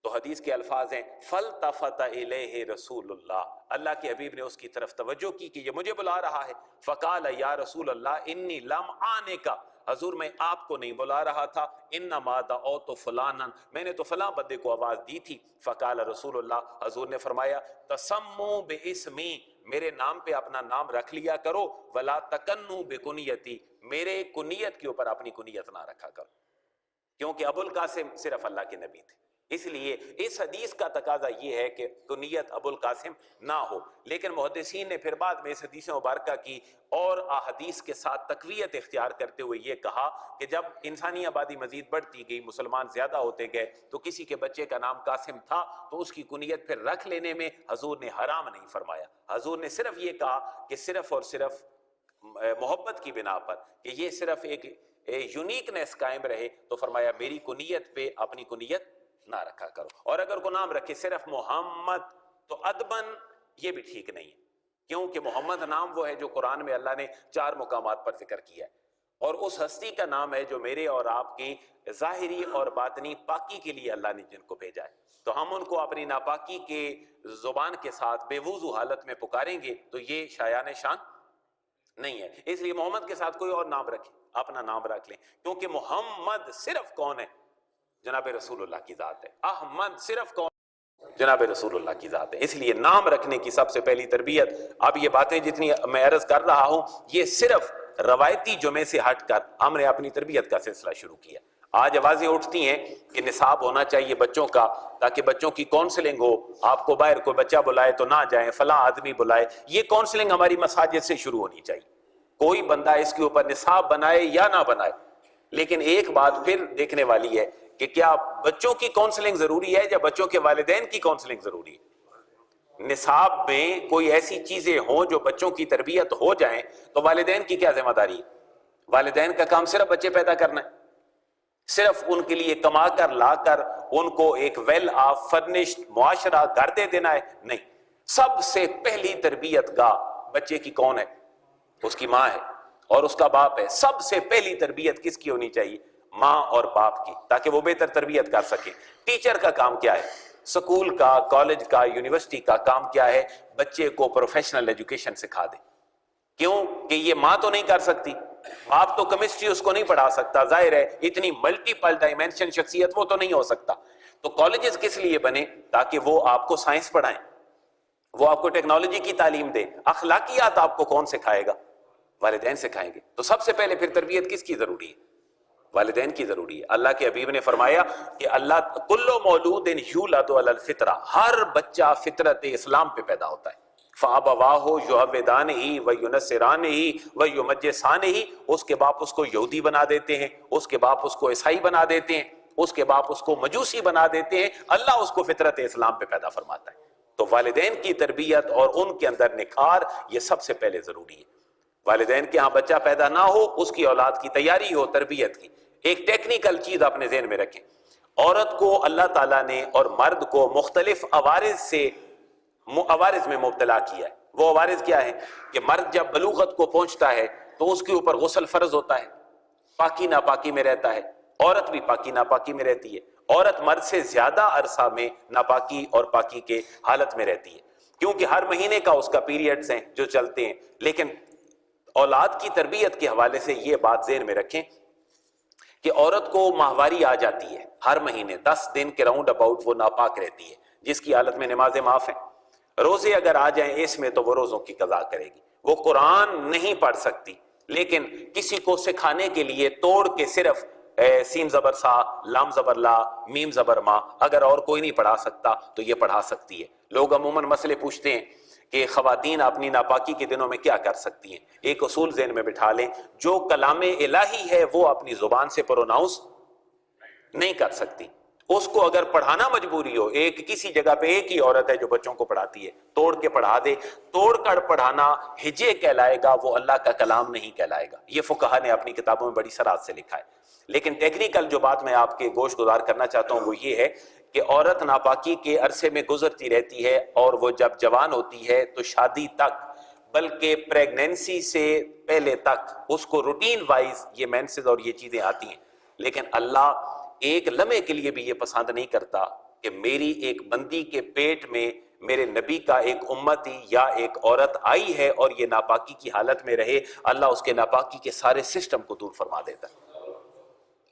تو حدیث کے الفاظ ہیں فَالْتَفَتَ إِلَيْهِ رسول اللہ، اللہ کے حبیب نے اس کی طرف توجہ کی کہ یہ مجھے بلا رہا ہے۔ فَقَالَ یا رسول اللہ انی لم آنِکَ، حضور میں آپ کو نہیں بلا رہا تھا، انما دعوت فلانا، میں نے تو فلاں بندے کو آواز دی تھی۔ فقال رسول اللہ، حضور نے فرمایا تسموا باسمی، میرے نام پہ اپنا نام رکھ لیا کرو، ولا تکنوا بکنیتی، میرے کنیت کے اوپر اپنی کنیت نہ رکھا کرو، کیونکہ ابو القاسم صرف اللہ کے نبی تھے۔ اس لیے اس حدیث کا تقاضا یہ ہے کہ کنیت ابو القاسم نہ ہو۔ لیکن محدثین نے پھر بعد میں اس حدیث مبارکہ کی اور احادیث کے ساتھ تقویت اختیار کرتے ہوئے یہ کہا کہ جب انسانی آبادی مزید بڑھتی گئی، مسلمان زیادہ ہوتے گئے، تو کسی کے بچے کا نام قاسم تھا تو اس کی کنیت پھر رکھ لینے میں حضور نے حرام نہیں فرمایا۔ حضور نے صرف یہ کہا کہ صرف اور صرف محبت کی بنا پر کہ یہ صرف ایک یونیکنیس قائم رہے، تو فرمایا میری کنیت پہ اپنی کنیت نہ رکھا کرو۔ اور اگر کو نام رکھے صرف محمد تو ادبن یہ بھی ٹھیک نہیں ہے، کیونکہ محمد نام وہ ہے جو قرآن میں اللہ نے 4 مقامات پر ذکر کیا ہے، اور اس ہستی کا نام ہے جو میرے اور آپ کی ظاہری اور باطنی پاکی کے لیے اللہ نے جن کو بھیجا ہے۔ تو ہم ان کو اپنی ناپاکی کے زبان کے ساتھ بے وضو حالت میں پکاریں گے تو یہ شایان شان نہیں ہے۔ اس لیے محمد کے ساتھ کوئی اور نام رکھے، اپنا نام رکھ لیں، کیونکہ محمد صرف کون ہے؟ جناب رسول اللہ کی ذات ہے۔ احمد صرف کون؟ جناب رسول اللہ کی ذات ہے۔ اس لیے نام رکھنے کی سب سے پہلی تربیت، اب یہ باتیں جتنی میں عرض کر رہا ہوں یہ صرف روایتی جمعے سے ہٹ کر ہم نے اپنی تربیت کا سلسلہ شروع کیا۔ آج آوازیں اٹھتی ہیں کہ نصاب ہونا چاہیے بچوں کا تاکہ بچوں کی کونسلنگ ہو، آپ کو باہر کوئی بچہ بلائے تو نہ جائیں، فلاں آدمی بلائے۔ یہ کونسلنگ ہماری مساجد سے شروع ہونی چاہیے۔ کوئی بندہ اس کے اوپر نصاب بنائے یا نہ بنائے، لیکن ایک بات پھر دیکھنے والی ہے کہ کیا بچوں کی کاؤنسلنگ ضروری ہے یا بچوں کے والدین کی کاؤنسلنگ ضروری ہے؟ نصاب میں کوئی ایسی چیزیں ہوں جو بچوں کی تربیت ہو جائیں تو والدین کی کیا ذمہ داری ہے؟ والدین کا کام صرف بچے پیدا کرنا ہے، صرف ان کے لیے کما کر لا کر ان کو ایک ویل آف فرنشڈ معاشرہ گھر دے دینا ہے؟ نہیں، سب سے پہلی تربیت گاہ بچے کی کون ہے؟ اس کی ماں ہے اور اس کا باپ ہے۔ سب سے پہلی تربیت کس کی ہونی چاہیے؟ ماں اور باپ کی، تاکہ وہ بہتر تربیت کر سکے۔ ٹیچر کا کام کیا ہے؟ سکول کا، کالج کا، یونیورسٹی کا کام کیا ہے؟ بچے کو پروفیشنل ایجوکیشن سکھا دے۔ کیوں کہ یہ ماں تو نہیں کر سکتی، باپ تو کیمسٹری اس کو نہیں پڑھا سکتا، ظاہر ہے اتنی ملٹیپل ڈائمینشن شخصیت وہ تو نہیں ہو سکتا۔ تو کالجز کس لیے بنے؟ تاکہ وہ آپ کو سائنس پڑھائیں، وہ آپ کو ٹیکنالوجی کی تعلیم دے۔ اخلاقیات آپ کو کون سکھائے گا؟ والدین سکھائیں گے۔ تو سب سے پہلے پھر تربیت کس کی ضروری ہے؟ والدین کی ضروری ہے۔ اللہ کے حبیب نے فرمایا کہ اللہ کل مولود یولد علی الفطرہ، ہر بچہ فطرت اسلام پہ پیدا ہوتا ہے۔ فَأَبَوَاهُ يُهَوِّدَانِهِ وَيُنَصِّرَانِهِ وَيُمَجِّسَانِهِ، اس کے باپ اس کو یہودی بنا دیتے ہیں، اس کے باپ اس کو عیسائی بنا دیتے ہیں، اس کے باپ اس کو مجوسی بنا دیتے ہیں، اللہ اس کو فطرت اسلام پہ پیدا فرماتا ہے۔ تو والدین کی تربیت اور ان کے اندر نکھار یہ سب سے پہلے ضروری ہے۔ والدین کے ہاں بچہ پیدا نہ ہو، اس کی اولاد کی تیاری ہو تربیت کی۔ ایک ٹیکنیکل چیز اپنے ذہن میں رکھیں، عورت کو اللہ تعالیٰ نے اور مرد کو مختلف عوارض میں مبتلا کیا ہے۔ وہ عوارض کیا ہے کہ مرد جب بلوغت کو پہنچتا ہے تو اس کے اوپر غسل فرض ہوتا ہے، پاکی ناپاکی میں رہتا ہے۔ عورت بھی پاکی ناپاکی میں رہتی ہے۔ عورت مرد سے زیادہ عرصہ میں ناپاکی اور پاکی کے حالت میں رہتی ہے، کیونکہ ہر مہینے کا اس کا پیریڈز ہیں جو چلتے ہیں۔ لیکن اولاد کی تربیت کے حوالے سے یہ بات ذہن میں رکھیں کہ عورت کو ماہواری آ جاتی ہے، ہر مہینے 10 دن کے راؤنڈ اباؤٹ وہ ناپاک رہتی ہے، جس کی حالت میں نمازیں معاف ہیں۔ روزے اگر آ جائیں اس میں تو وہ روزوں کی قضا کرے گی۔ وہ قرآن نہیں پڑھ سکتی، لیکن کسی کو سکھانے کے لیے توڑ کے صرف سین زبر سا، لام زبر لا، میم زبر ما، اگر اور کوئی نہیں پڑھا سکتا تو یہ پڑھا سکتی ہے۔ لوگ عموماً مسئلے پوچھتے ہیں کہ خواتین اپنی ناپاکی کے دنوں میں کیا کر سکتی ہیں۔ ایک اصول ذہن میں بٹھا لیں، جو کلام الہی ہے وہ اپنی زبان سے پروناؤنس نہیں کر سکتی۔ اس کو اگر پڑھانا مجبوری ہو، ایک کسی جگہ پہ ایک ہی عورت ہے جو بچوں کو پڑھاتی ہے، توڑ کے پڑھا دے۔ توڑ کر پڑھانا ہجے کہلائے گا، وہ اللہ کا کلام نہیں کہلائے گا۔ یہ فقہا نے اپنی کتابوں میں بڑی سراحت سے لکھا ہے۔ لیکن ٹیکنیکل جو بات میں آپ کے گوش گزار کرنا چاہتا ہوں وہ یہ ہے کہ عورت ناپاکی کے عرصے میں گزرتی رہتی ہے، اور وہ جب جوان ہوتی ہے تو شادی تک، بلکہ پریگنینسی سے پہلے تک اس کو روٹین وائز یہ مینسز اور یہ چیزیں آتی ہیں۔ لیکن اللہ ایک لمحے کے لیے بھی یہ پسند نہیں کرتا کہ میری ایک بندی کے پیٹ میں میرے نبی کا ایک امتی یا ایک عورت آئی ہے اور یہ ناپاکی کی حالت میں رہے۔ اللہ اس کے ناپاکی کے سارے سسٹم کو دور فرما دیتا ہے۔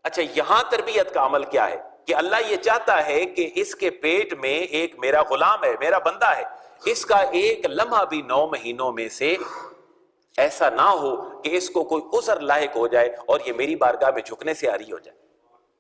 اچھا، یہاں تربیت کا عمل کیا ہے کہ اللہ یہ چاہتا ہے کہ اس کے پیٹ میں ایک میرا غلام ہے، میرا بندہ ہے، اس کا ایک لمحہ بھی 9 مہینوں میں سے ایسا نہ ہو کہ اس کو کوئی عذر لاحق ہو جائے اور یہ میری بارگاہ میں جھکنے سے عاری ہو جائے۔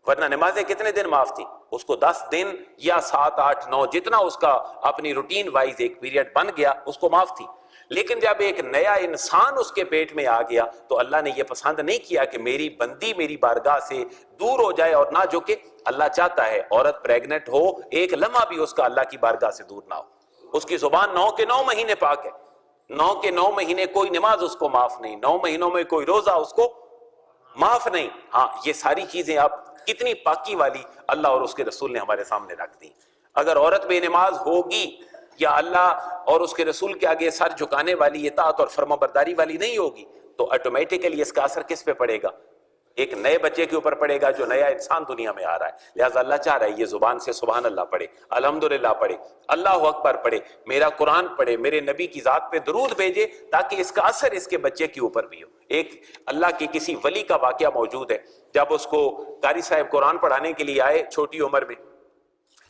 ورنہ نمازیں کتنے دن معاف تھی؟ اس کو 10 دن یا 7 8 9 جتنا اس کا اپنی روٹین وائز ایک پیریڈ بن گیا اس کو معاف تھی۔ لیکن جب ایک نیا انسان اس کے پیٹ میں آ گیا تو اللہ نے یہ پسند نہیں کیا کہ میری بندی میری بارگاہ سے دور ہو جائے اور نہ جھکے۔ اللہ چاہتا ہے عورت پریگنٹ ہو، ایک لمحہ بھی اس کا اللہ کی بارگاہ سے دور نہ ہو۔ اس کی زبان 9 کے 9 مہینے پاک ہے، 9 کے 9 مہینے کوئی نماز اس کو معاف نہیں، 9 مہینوں میں کوئی روزہ اس کو معاف نہیں۔ ہاں، یہ ساری چیزیں آپ کتنی پاکی والی اللہ اور اس کے رسول نے ہمارے سامنے رکھ دی۔ اگر عورت بے نماز ہوگی یا اللہ اور اس کے رسول کے آگے سر جھکانے والی، اطاعت اور فرما برداری والی نہیں ہوگی تو آٹومیٹیکلی اس کا اثر کس پہ پڑے گا؟ ایک نئے بچے کے اوپر پڑے گا جو نیا انسان دنیا میں آ رہا ہے۔ لہٰذا اللہ چاہ رہا ہے یہ زبان سے سبحان اللہ پڑھے، الحمدللہ پڑھے، اللہ اکبر پڑھے، میرا قرآن پڑھے، میرے نبی کی ذات پہ درود بھیجے، تاکہ اس کا اثر اس کے بچے کے اوپر بھی ہو۔ ایک اللہ کے کسی ولی کا واقعہ موجود ہے، جب اس کو قاری صاحب قرآن پڑھانے کے لیے آئے چھوٹی عمر میں،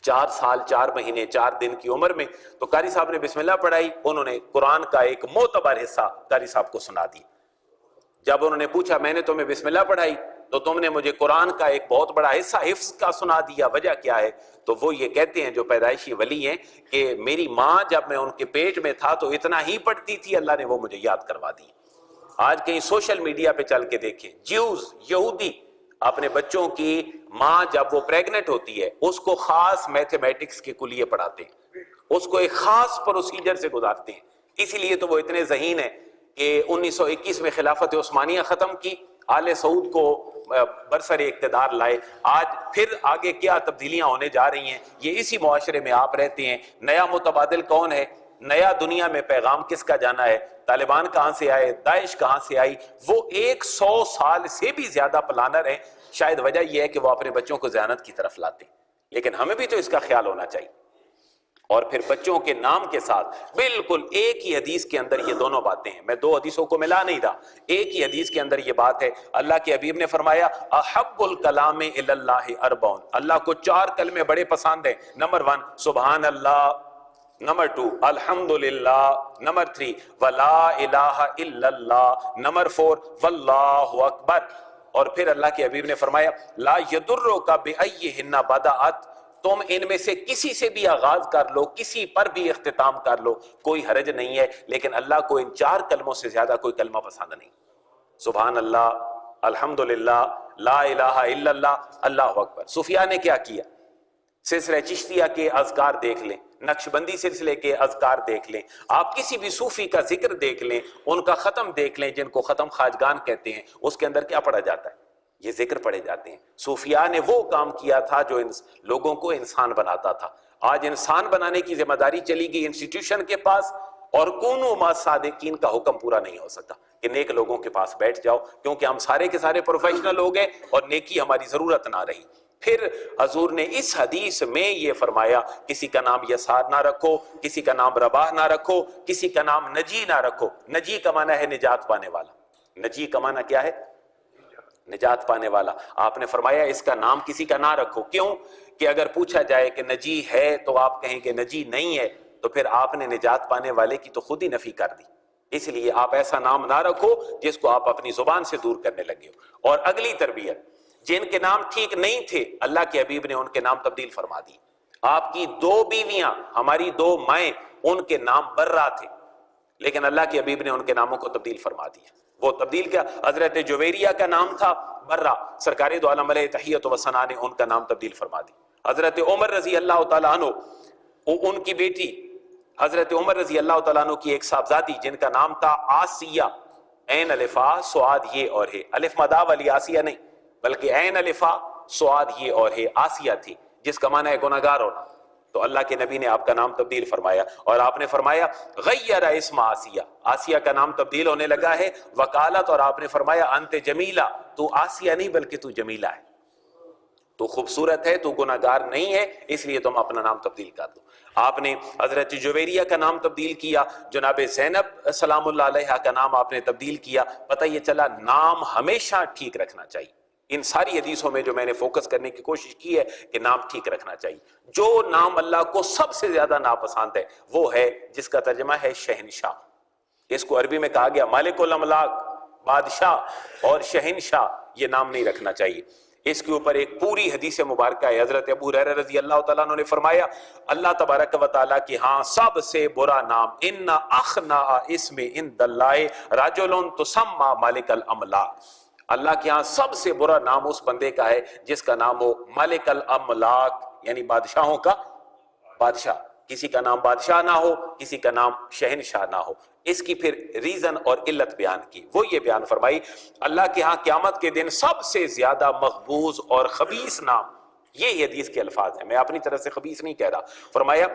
4 سال 4 مہینے 4 دن کی عمر میں، تو قاری صاحب نے بسم اللہ پڑھائی، انہوں نے قرآن کا ایک معتبر حصہ قاری صاحب کو سنا دیا۔ جب انہوں نے پوچھا میں نے تمہیں بسم اللہ پڑھائی تو تم نے مجھے قرآن کا ایک بہت بڑا حصہ حفظ کا سنا دیا، وجہ کیا ہے؟ تو وہ یہ کہتے ہیں جو پیدائشی ولی ہیں کہ میری ماں جب میں ان کے پیٹ میں تھا تو اتنا ہی پڑھتی تھی، اللہ نے وہ مجھے یاد کروا دی۔ آج کہیں سوشل میڈیا پہ چل کے دیکھیں، جیوز یہودی اپنے بچوں کی ماں جب وہ پریگنٹ ہوتی ہے اس کو خاص میتھمیٹکس کے کلیے پڑھاتے ہیں، اس کو ایک خاص پروسیجر سے گزارتے ہیں. اسی لیے تو وہ اتنے ذہین ہیں کہ 1921 میں خلافت عثمانیہ ختم کی، آل سعود کو برسر اقتدار لائے. آج پھر آگے کیا تبدیلیاں ہونے جا رہی ہیں، یہ اسی معاشرے میں آپ رہتے ہیں. نیا متبادل کون ہے، نیا دنیا میں پیغام کس کا جانا ہے، طالبان کہاں سے آئے، داعش کہاں سے آئی، وہ 100 سال سے بھی زیادہ پلانر ہیں. شاید وجہ یہ ہے کہ وہ اپنے بچوں کو ذہانت کی طرف لاتے ہیں، لیکن ہمیں بھی تو اس کا خیال ہونا چاہیے. اور پھر بچوں کے نام کے ساتھ بالکل ایک ہی حدیث کے اندر یہ دونوں باتیں ہیں. میں دو حدیثوں کو ملا نہیں رہا، ایک ہی حدیث کے اندر یہ بات ہے. اللہ کے حبیب نے فرمایا احب الکلام الی اللہ اربعون، اللہ کو 4 کلمے بڑے پسند ہیں. نمبر 1 سبحان اللہ، نمبر 2 الحمدللہ، نمبر 3 ولا الہ الا اللہ، نمبر 4 واللہ اکبر. اور پھر اللہ کے حبیب نے فرمایا لا یضرک بأیہن بدأت، تم ان میں سے کسی سے بھی آغاز کر لو، کسی پر بھی اختتام کر لو، کوئی حرج نہیں ہے. لیکن اللہ کو ان 4 کلموں سے زیادہ کوئی کلمہ پسند نہیں. سبحان اللہ، الحمدللہ، لا الہ الا اللہ، اللہ اکبر. صوفیاء نے کیا کیا، سلسلہ چشتیہ کے اذکار دیکھ لیں، نقشبندی سلسلے کے اذکار دیکھ لیں، آپ کسی بھی صوفی کا ذکر دیکھ لیں، ان کا ختم دیکھ لیں جن کو ختم خواجگان کہتے ہیں، اس کے اندر کیا پڑھا جاتا ہے، یہ ذکر پڑھے جاتے ہیں. صوفیاء نے وہ کام کیا تھا جو لوگوں کو انسان بناتا تھا. آج انسان بنانے کی ذمہ داری چلی گئی انسٹیٹیوشن کے پاس، اور کونوا مع صادقین کا حکم پورا نہیں ہو سکا کہ نیک لوگوں کے پاس بیٹھ جاؤ، کیونکہ ہم سارے کے سارے پروفیشنل ہو گئے اور نیکی ہماری ضرورت نہ رہی. پھر حضور نے اس حدیث میں یہ فرمایا کسی کا نام یسار نہ رکھو، کسی کا نام رباح نہ رکھو، کسی کا نام نجی نہ رکھو. نجی کا معنی ہے نجات پانے والا. نجی کا معنی کیا ہے، نجات پانے والا. آپ نے فرمایا اس کا نام کسی کا نہ رکھو. کیوں کہ اگر پوچھا جائے کہ نجی ہے تو آپ کہیں کہ نجی نہیں ہے، تو پھر آپ نے نجات پانے والے کی تو خود ہی نفی کر دی. اس لیے آپ ایسا نام نہ رکھو جس کو آپ اپنی زبان سے دور کرنے لگے ہو. اور اگلی تربیت، جن کے نام ٹھیک نہیں تھے اللہ کے حبیب نے ان کے نام تبدیل فرما دی. آپ کی 2 بیویاں، ہماری 2 مائیں، ان کے نام برہ تھے، لیکن اللہ کے حبیب نے ان کے ناموں کو تبدیل فرما دیا. وہ تبدیل کیا، حضرت جویریہ کا نام تھا برہ، سرکار دو عالم علیہ تحیت و ثنا نے ان کا نام تبدیل فرما دی. حضرت عمر رضی اللہ تعالیٰ عنہ، ان کی بیٹی حضرت عمر رضی اللہ تعالیٰ عنہ کی ایک صاحبزادی جن کا نام تھا آسیہ، عین الفا سعاد یہ اور ہے، الف مدہ والی آسیہ نہیں بلکہ عین الفا سعاد یہ اور ہے، آسیہ تھی، جس کا معنی ہے گناہگار ہونا. تو اللہ کے نبی نے آپ کا نام تبدیل فرمایا، اور آپ نے فرمایا غیر اسم آسیہ، آسیہ کا نام تبدیل ہونے لگا ہے. وکالت، اور آپ نے فرمایا انت جمیلہ، تو آسیہ نہیں بلکہ تو جمیلہ ہے، تو خوبصورت ہے، تو گناہگار نہیں ہے، اس لیے تم اپنا نام تبدیل کر دو. آپ نے حضرت جویریہ کا نام تبدیل کیا، جناب زینب سلام اللہ علیہ کا نام آپ نے تبدیل کیا. پتہ یہ چلا نام ہمیشہ ٹھیک رکھنا چاہیے. ان ساری حدیثوں میں جو میں نے فوکس کرنے کی کوشش کی ہے کہ نام ٹھیک رکھنا چاہیے. جو نام اللہ کو سب سے زیادہ ناپسند ہے وہ ہے جس کا ترجمہ ہے شہنشاہ. اس کو عربی میں کہا گیا مالک الاملاک، بادشاہ، اور شہنشاہ یہ نام نہیں رکھنا چاہیے. اس کے اوپر ایک پوری حدیث مبارکہ ہے. حضرت ابو ہریرہ رضی اللہ تعالیٰ عنہ نے فرمایا اللہ تبارک و تعالیٰ کی ہاں سب سے برا نام ان اخنا اسم عند اللہ رجل تسمى مالک الاملاک، اللہ کے ہاں سب سے برا نام اس بندے کا ہے جس کا نام ہو مالک الاملاک، یعنی بادشاہوں کا بادشاہ. کسی کا نام بادشاہ نہ ہو، کسی کا نام شہنشاہ نہ ہو. اس کی پھر ریزن اور علت بیان کی، وہ یہ بیان فرمائی اللہ کے ہاں قیامت کے دن سب سے زیادہ مقبوض اور خبیث نام، یہ حدیث کے الفاظ ہیں، میں اپنی طرف سے خبیث نہیں کہہ رہا. فرمایا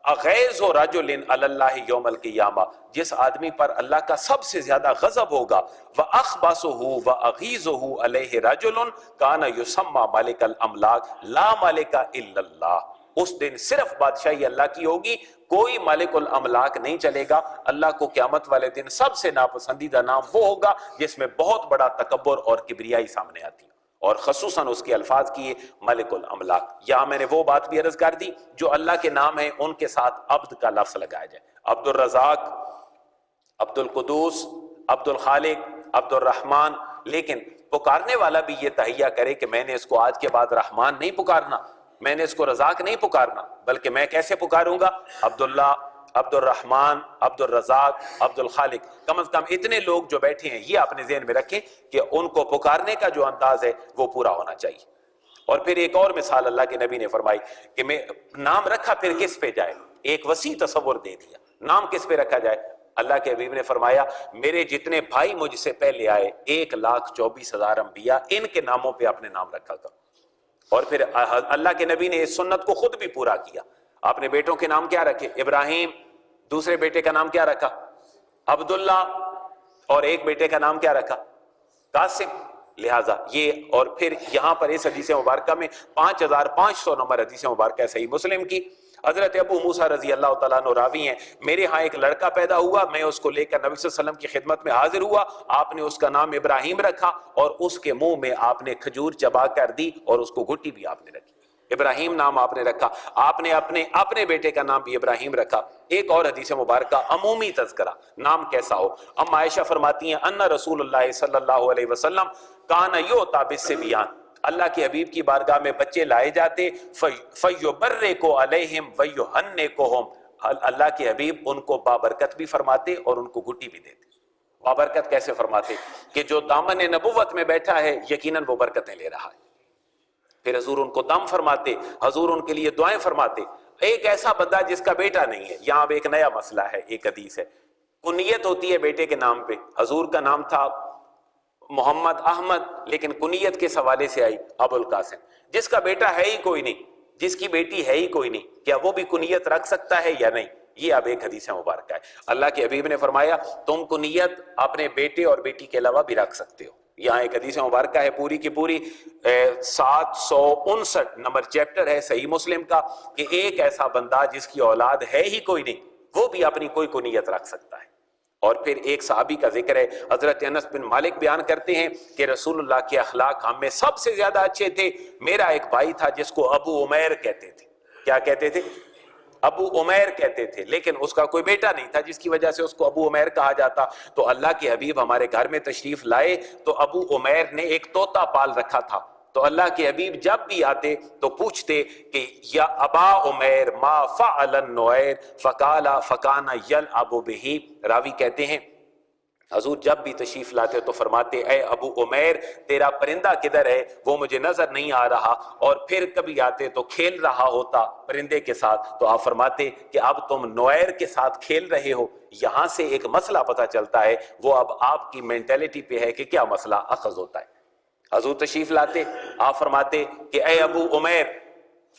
اغیظ رجل علی اللہ یوم القیامہ، جس آدمی پر اللہ کا سب سے زیادہ غضب ہوگا، وَأَخْبَثُهُ وَأَغِيظُهُ عَلَيْهِ رَجُلٌ كَانَ يُسَمَّى مَالِكَ الْأَمْلَاكِ لَا مَالِكَ إِلَّا اللَّهِ. اس دن صرف بادشاہی اللہ کی ہوگی، کوئی مالک الاملاک نہیں چلے گا. اللہ کو قیامت والے دن سب سے ناپسندیدہ نام وہ ہوگا جس میں بہت بڑا تکبر اور کبریائی سامنے آتی ہے، اور خصوصاً اس کے الفاظ کیے ملک الاملاک. یہاں میں نے وہ بات بھی عرض کر دی جو اللہ کے نام ہیں ان کے ساتھ عبد کا لفظ لگایا جائے. عبد الرزاق، عبد القدوس، عبد الخالق، عبد الرحمن. لیکن پکارنے والا بھی یہ تہیہ کرے کہ میں نے اس کو آج کے بعد رحمان نہیں پکارنا، میں نے اس کو رزاق نہیں پکارنا، بلکہ میں کیسے پکاروں گا؟ عبداللہ، عبد الرحمن، عبد الرزاق، عبد الخالق، کم از کم اتنے لوگ جو بیٹھے ہیں یہ اپنے ذہن میں رکھیں کہ ان کو پکارنے کا جو انداز ہے وہ پورا ہونا چاہیے۔ اور پھر ایک اور مثال اللہ کے نبی نے فرمائی کہ میں نام رکھا پھر کس پہ جائے، ایک وسیع تصور دے دیا، نام کس پہ رکھا جائے؟ اللہ کے حبیب نے فرمایا میرے جتنے بھائی مجھ سے پہلے آئے 1,24,000 انبیاء، ان کے ناموں پہ اپنے نام رکھا تھا۔ اور پھر اللہ کے نبی نے اس سنت کو خود بھی پورا کیا، آپ نے بیٹوں کے نام کیا رکھے؟ ابراہیم، دوسرے بیٹے کا نام کیا رکھا؟ عبداللہ، اور ایک بیٹے کا نام کیا رکھا؟ قاسم۔ لہٰذا یہ، اور پھر یہاں پر اس حدیث مبارکہ میں 5,500 نمبر حدیث مبارکہ صحیح مسلم کی، حضرت ابو موسیٰ رضی اللہ تعالیٰ عنہ راوی ہیں، میرے ہاں ایک لڑکا پیدا ہوا، میں اس کو لے کر نبی صلی اللہ علیہ وسلم کی خدمت میں حاضر ہوا، آپ نے اس کا نام ابراہیم رکھا اور اس کے منہ میں آپ نے کھجور چبا کر دی اور اس کو گھٹی بھی آپ نے رکھی، ابراہیم نام آپ نے رکھا، آپ نے اپنے بیٹے کا نام بھی ابراہیم رکھا۔ ایک اور حدیث مبارکہ عمومی تذکرہ، نام کیسا ہو۔ ام عائشہ فرماتی ہیں ان رسول اللہ صلی اللہ علیہ وسلم کان یؤتی بالصبیان، اللہ کے حبیب کی بارگاہ میں بچے لائے جاتے، فیبرک علیہم ویہنکہم، اللہ کے حبیب ان کو بابرکت بھی فرماتے اور ان کو گھٹی بھی دیتے۔ بابرکت کیسے فرماتے؟ کہ جو دامن نبوت میں بیٹھا ہے یقیناً وہ برکتیں لے رہا ہے۔ پھر حضور ان کو دم فرماتے، حضور ان کے لیے دعائیں فرماتے۔ ایک ایسا بندہ جس کا بیٹا نہیں ہے، یہاں اب ایک نیا مسئلہ ہے، ایک حدیث ہے، کنیت ہوتی ہے بیٹے کے نام پہ، حضور کا نام تھا محمد احمد، لیکن کنیت کے حوالے سے آئی ابو القاسم۔ جس کا بیٹا ہے ہی کوئی نہیں، جس کی بیٹی ہے ہی کوئی نہیں، کیا وہ بھی کنیت رکھ سکتا ہے یا نہیں؟ یہ اب ایک حدیث مبارکہ ہے۔ اللہ کے حبیب نے فرمایا تم کنیت اپنے بیٹے اور بیٹی کے علاوہ بھی رکھ سکتے ہو۔ یہاں ایک حدیث مبارکہ ہے پوری کی پوری 759 نمبر چیپٹر ہے صحیح مسلم کا، کہ ایک ایسا بندہ جس کی اولاد ہے ہی کوئی نہیں، وہ بھی اپنی کوئی کنیت رکھ سکتا ہے۔ اور پھر ایک صحابی کا ذکر ہے، حضرت انس بن مالک بیان کرتے ہیں کہ رسول اللہ کے اخلاق ہم میں سب سے زیادہ اچھے تھے۔ میرا ایک بھائی تھا جس کو ابو عمیر کہتے تھے۔ کیا کہتے تھے؟ ابو عمیر کہتے تھے، لیکن اس کا کوئی بیٹا نہیں تھا جس کی وجہ سے اس کو ابو عمیر کہا جاتا۔ تو اللہ کے حبیب ہمارے گھر میں تشریف لائے تو ابو عمیر نے ایک طوطا پال رکھا تھا، تو اللہ کے حبیب جب بھی آتے تو پوچھتے کہ یا ابا عمیر ما فعل النعیر فقال فکان یلعب بہ۔ راوی کہتے ہیں حضور جب بھی تشریف لاتے تو فرماتے اے ابو عمیر تیرا پرندہ کدھر ہے، وہ مجھے نظر نہیں آ رہا، اور پھر کبھی آتے تو کھیل رہا ہوتا پرندے کے ساتھ، تو آپ فرماتے کہ اب تم نویر کے ساتھ کھیل رہے ہو۔ یہاں سے ایک مسئلہ پتہ چلتا ہے، وہ اب آپ کی مینٹیلٹی پہ ہے کہ کیا مسئلہ اخذ ہوتا ہے۔ حضور تشریف لاتے، آپ فرماتے کہ اے ابو عمیر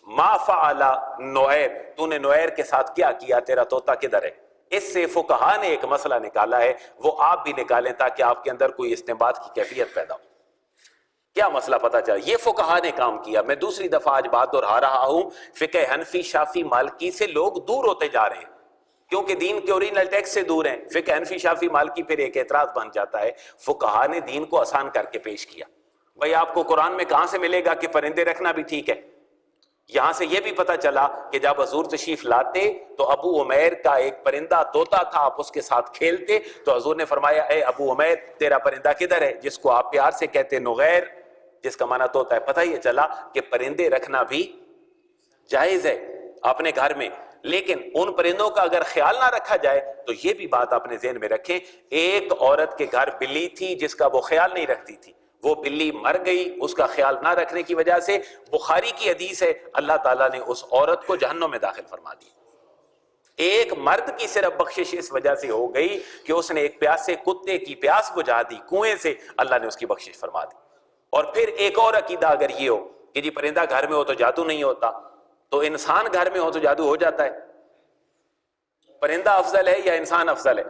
ما فعل نویر، تو نے نویر کے ساتھ کیا کیا، تیرا طوطا کدھر ہے؟ اس سے فقہا نے ایک مسئلہ نکالا ہے، وہ آپ بھی نکالیں تاکہ آپ کے اندر کوئی استنباط کی کیفیت پیدا ہو۔ کیا مسئلہ پتا چلا؟ یہ فقہا نے کام کیا۔ میں دوسری دفعہ آج بات دہرا رہا ہوں، فقہ حنفی شافی مالکی سے لوگ دور ہوتے جا رہے ہیں کیونکہ دین کے اوریجنل ٹیکسٹ سے دور ہیں۔ فقہ حنفی شافی مالکی پھر ایک اعتراض بن جاتا ہے، فقہا نے دین کو آسان کر کے پیش کیا۔ بھئی آپ کو قرآن میں کہاں سے ملے گا کہ پرندے رکھنا بھی ٹھیک ہے؟ یہاں سے یہ بھی پتا چلا کہ جب حضور تشریف لاتے تو ابو عمیر کا ایک پرندہ طوطا تھا، آپ اس کے ساتھ کھیلتے تو حضور نے فرمایا اے ابو عمیر تیرا پرندہ کدھر ہے، جس کو آپ پیار سے کہتے نغیر، جس کا معنی طوطا ہے۔ پتہ یہ چلا کہ پرندے رکھنا بھی جائز ہے اپنے گھر میں، لیکن ان پرندوں کا اگر خیال نہ رکھا جائے تو یہ بھی بات اپنے ذہن میں رکھیں، ایک عورت کے گھر بلی تھی جس کا وہ خیال نہیں رکھتی تھی، وہ بلی مر گئی، اس کا خیال نہ رکھنے کی وجہ سے بخاری کی حدیث ہے اللہ تعالیٰ نے اس عورت کو جہنم میں داخل فرما دی۔ ایک مرد کی صرف بخشش اس وجہ سے ہو گئی کہ اس نے ایک پیاسے کتے کی پیاس بجھا دی کنویں سے، اللہ نے اس کی بخشش فرما دی۔ اور پھر ایک اور عقیدہ اگر یہ ہو کہ جی پرندہ گھر میں ہو تو جادو نہیں ہوتا، تو انسان گھر میں ہو تو جادو ہو جاتا ہے۔ پرندہ افضل ہے یا انسان افضل ہے؟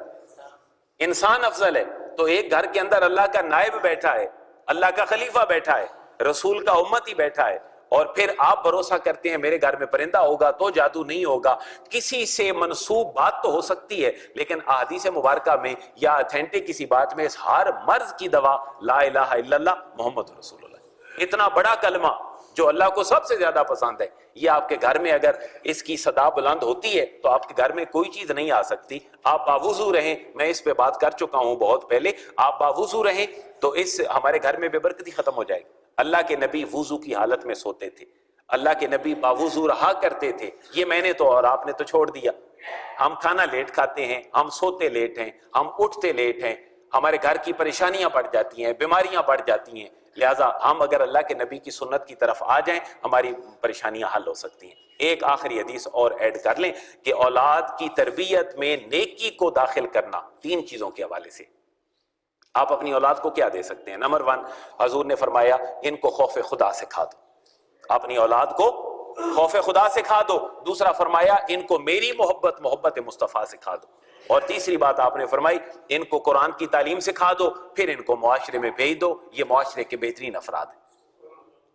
انسان افضل ہے۔ تو ایک گھر کے اندر اللہ کا نائب بیٹھا ہے، اللہ کا خلیفہ بیٹھا ہے، رسول کا امتی بیٹھا ہے، اور پھر آپ بھروسہ کرتے ہیں میرے گھر میں پرندہ ہوگا تو جادو نہیں ہوگا۔ کسی سے منسوب بات تو ہو سکتی ہے، لیکن احادیث مبارکہ میں یا اتھینٹک کسی بات میں اس ہر مرض کی دوا لا الہ الا اللہ محمد رسول اللہ، اتنا بڑا کلمہ جو اللہ کو سب سے زیادہ پسند ہے، یہ آپ کے گھر میں اگر اس کی صدا بلند ہوتی ہے تو آپ کے گھر میں کوئی چیز نہیں آ سکتی۔ آپ باوضو رہیں، میں اس پہ بات کر چکا ہوں بہت پہلے، آپ باوضو رہیں تو اس ہمارے گھر میں بے برکتی ختم ہو جائے گی۔ اللہ کے نبی وضو کی حالت میں سوتے تھے، اللہ کے نبی باوضو رہا کرتے تھے، یہ میں نے تو اور آپ نے تو چھوڑ دیا۔ ہم کھانا لیٹ کھاتے ہیں، ہم سوتے لیٹ ہیں، ہم اٹھتے لیٹ ہیں، ہمارے گھر کی پریشانیاں بڑھ جاتی ہیں، بیماریاں بڑھ جاتی ہیں، لہٰذا ہم اگر اللہ کے نبی کی سنت کی طرف آ جائیں ہماری پریشانیاں حل ہو سکتی ہیں۔ ایک آخری حدیث اور ایڈ کر لیں کہ اولاد کی تربیت میں نیکی کو داخل کرنا 3 چیزوں کے حوالے سے۔ آپ اپنی اولاد کو کیا دے سکتے ہیں؟ نمبر 1، حضور نے فرمایا ان کو خوف خدا سکھا دو، اپنی اولاد کو خوف خدا سکھا دو۔ دوسرا فرمایا ان کو میری محبت مصطفیٰ سکھا دو۔ اور تیسری بات آپ نے فرمائی ان کو قرآن کی تعلیم سکھا دو، پھر ان کو معاشرے میں بھیج دو، یہ معاشرے کے بہترین افراد ہیں۔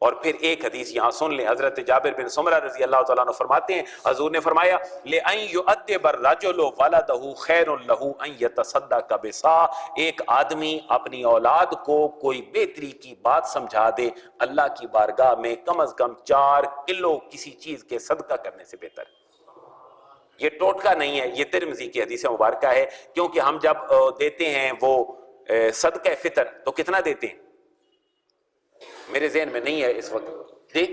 اور پھر ایک حدیث یہاں سن لیں، حضرت جابر بن سمرہ رضی اللہ تعالیٰ عنہ فرماتے ہیں حضور نے فرمایا لِأَن يُؤَدِّبَ الرَّجُلُ وَلَدَهُ خَيْرٌ لَهُ أَن يَتَصَدَّقَ بِصَاعٍ۔ ایک آدمی اپنی اولاد کو کوئی بہتری کی بات سمجھا دے اللہ کی بارگاہ میں کم از کم 4 کلو کسی چیز کے صدقہ کرنے سے بہتر ہے۔ یہ ٹوٹکا نہیں ہے، یہ ترمذی کی حدیث مبارکہ ہے، کیونکہ ہم جب دیتے ہیں وہ صدقہ فطر تو کتنا دیتے ہیں؟ میرے ذہن میں نہیں ہے اس وقت جی،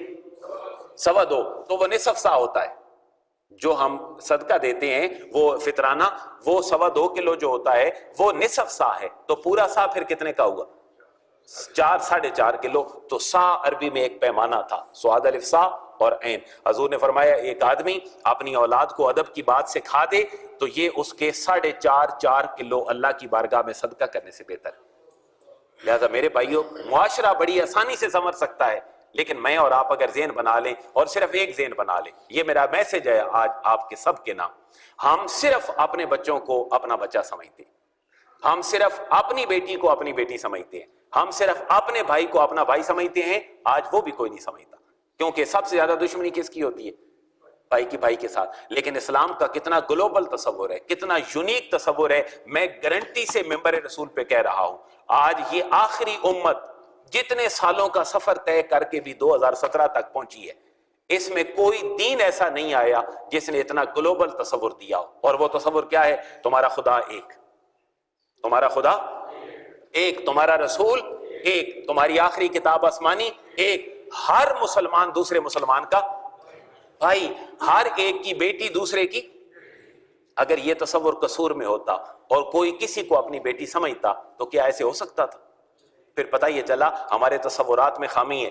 2.25 تو وہ نصف سا ہوتا ہے جو ہم صدقہ دیتے ہیں، وہ فطرانہ وہ 2.25 کلو جو ہوتا ہے وہ نصف سا ہے، تو پورا سا پھر کتنے کا ہوا؟ 4.5 کلو۔ تو سا عربی میں ایک پیمانہ تھا، صاد الف سا اور عین۔ حضور نے فرمایا ایک آدمی اپنی اولاد کو ادب کی بات سکھا دے تو یہ اس کے 4.5 کلو اللہ کی بارگاہ میں صدقہ کرنے سے بہتر ہے۔ لہذا میرے بھائیوں، معاشرہ بڑی آسانی سے سنور سکتا ہے، لیکن میں اور آپ اگر ذہن بنا لیں، اور صرف ایک ذہن بنا لیں، یہ میرا میسج ہے آج آپ کے سب کے نام، ہم صرف اپنے بچوں کو اپنا بچہ سمجھتے ہیں، ہم صرف اپنی بیٹی کو اپنی بیٹی سمجھتے ہیں، ہم صرف اپنے بھائی کو اپنا بھائی سمجھتے ہیں، آج وہ بھی کوئی نہیں سمجھتا، کیونکہ سب سے زیادہ دشمنی کس کی ہوتی ہے؟ بھائی کی بھائی کے ساتھ۔ لیکن اسلام کا کتنا گلوبل تصور ہے، کتنا یونیک تصور ہے، میں گارنٹی سے ممبر رسول پہ کہہ رہا ہوں، آج یہ آخری امت جتنے سالوں کا سفر طے کر کے بھی 2017 تک پہنچی ہے، اس میں کوئی دین ایسا نہیں آیا جس نے اتنا گلوبل تصور دیا ہو۔ اور وہ تصور کیا ہے؟ تمہارا خدا ایک، تمہارا خدا ایک، تمہارا رسول ایک، تمہاری آخری کتاب آسمانی ایک، ہر مسلمان دوسرے مسلمان کا بھائی، ہر ایک کی بیٹی دوسرے کی۔ اگر یہ تصور قصور میں ہوتا اور کوئی کسی کو اپنی بیٹی سمجھتا تو کیا ایسے ہو سکتا تھا؟ پھر پتہ یہ چلا ہمارے تصورات میں خامی ہے،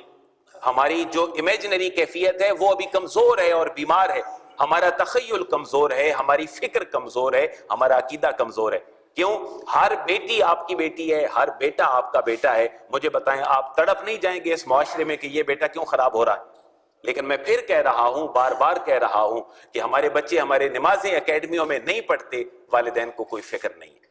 ہماری جو امیجنری کیفیت ہے وہ ابھی کمزور ہے اور بیمار ہے، ہمارا تخیل کمزور ہے، ہماری فکر کمزور ہے، ہمارا عقیدہ کمزور ہے۔ کیوں؟ ہر بیٹی آپ کی بیٹی ہے، ہر بیٹا آپ کا بیٹا ہے۔ مجھے بتائیں آپ تڑپ نہیں جائیں گے اس معاشرے میں کہ یہ بیٹا کیوں خراب ہو رہا ہے؟ لیکن میں پھر کہہ رہا ہوں، بار بار کہہ رہا ہوں کہ ہمارے بچے ہمارے نمازیں اکیڈمیوں میں نہیں پڑھتے، والدین کو کوئی فکر نہیں ہے،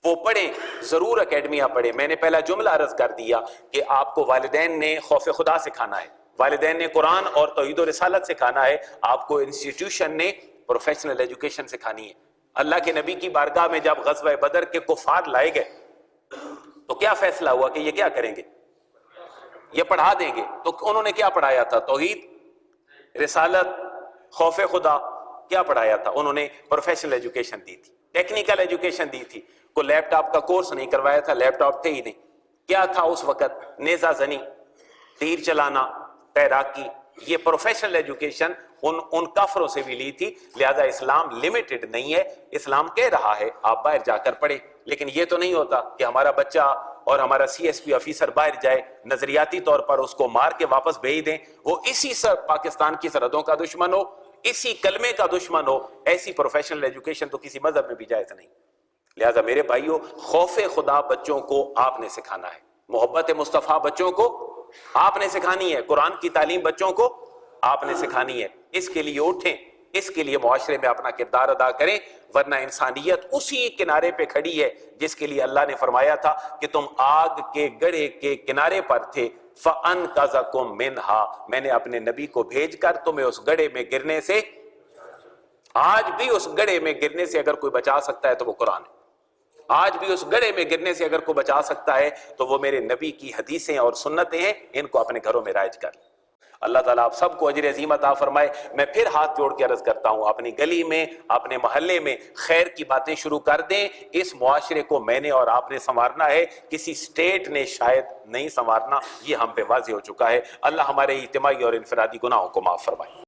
وہ پڑھیں ضرور، اکیڈمیاں پڑھیں۔ میں نے پہلا جملہ عرض کر دیا کہ آپ کو والدین نے خوف خدا سکھانا ہے، والدین نے قرآن اور توحید و رسالت سکھانا ہے، آپ کو انسٹیٹیوشن نے پروفیشنل ایجوکیشن سکھانی ہے۔ اللہ کے نبی کی بارگاہ میں جب غزوہ بدر کے کفار لائے گئے تو کیا فیصلہ ہوا کہ یہ کیا کریں گے؟ یہ پڑھا دیں گے۔ تو انہوں نے کیا پڑھایا تھا؟ توحید، رسالت، خوف خدا، کیا پڑھایا تھا؟ انہوں نے پروفیشنل ایجوکیشن دی تھی، ٹیکنیکل ایجوکیشن دی تھی، کوئی لیپ ٹاپ کا کورس نہیں کروایا تھا، لیپ ٹاپ تھے ہی نہیں۔ کیا تھا اس وقت؟ نیزہ زنی، تیر چلانا، تیراکی، یہ پروفیشنل ایجوکیشن ان کافروں سے بھی لی تھی۔ لہذا اسلام لمیٹڈ نہیں ہے، اسلام کہہ رہا ہے آپ باہر جا کر پڑھیں، لیکن یہ تو نہیں ہوتا کہ ہمارا بچہ اور ہمارا سی ایس پی آفیسر باہر جائے، نظریاتی طور پر اس کو مار کے واپس بھیج دیں، وہ اسی پاکستان کی سرحدوں کا دشمن ہو، اسی کلمے کا دشمن ہو۔ ایسی پروفیشنل ایجوکیشن تو کسی مذہب میں بھی جائز نہیں۔ لہذا میرے بھائیوں، خوف خدا بچوں کو آپ نے سکھانا ہے، محبت مصطفیٰ بچوں کو آپ نے سکھانی ہے، قرآن کی تعلیم بچوں کو آپ نے سکھانی ہے۔ اس کے لیے اٹھیں، اس کے لیے معاشرے میں اپنا کردار ادا کریں، ورنہ انسانیت اسی کنارے پہ کھڑی ہے جس کے لیے اللہ نے فرمایا تھا کہ تم آگ کے گڑھے کے کنارے پر تھے، فَأَنْقَذَكُم مِّنْهَا، میں نے اپنے نبی کو بھیج کر تمہیں اس گڑھے میں گرنے سے، آج بھی اس گڑھے میں گرنے سے اگر کوئی بچا سکتا ہے تو وہ قرآن ہے، آج بھی اس گڑھے میں گرنے سے اگر کوئی بچا سکتا ہے تو وہ میرے نبی کی حدیثیں اور سنتیں ہیں، ان کو اپنے گھروں میں رائج کر لیں۔ اللہ تعالیٰ آپ سب کو اجر عظیم عطا فرمائے۔ میں پھر ہاتھ جوڑ کے عرض کرتا ہوں، اپنی گلی میں، اپنے محلے میں خیر کی باتیں شروع کر دیں۔ اس معاشرے کو میں نے اور آپ نے سنوارنا ہے، کسی سٹیٹ نے شاید نہیں سنوارنا، یہ ہم پہ واضح ہو چکا ہے۔ اللہ ہمارے اجتماعی اور انفرادی گناہوں کو معاف فرمائے۔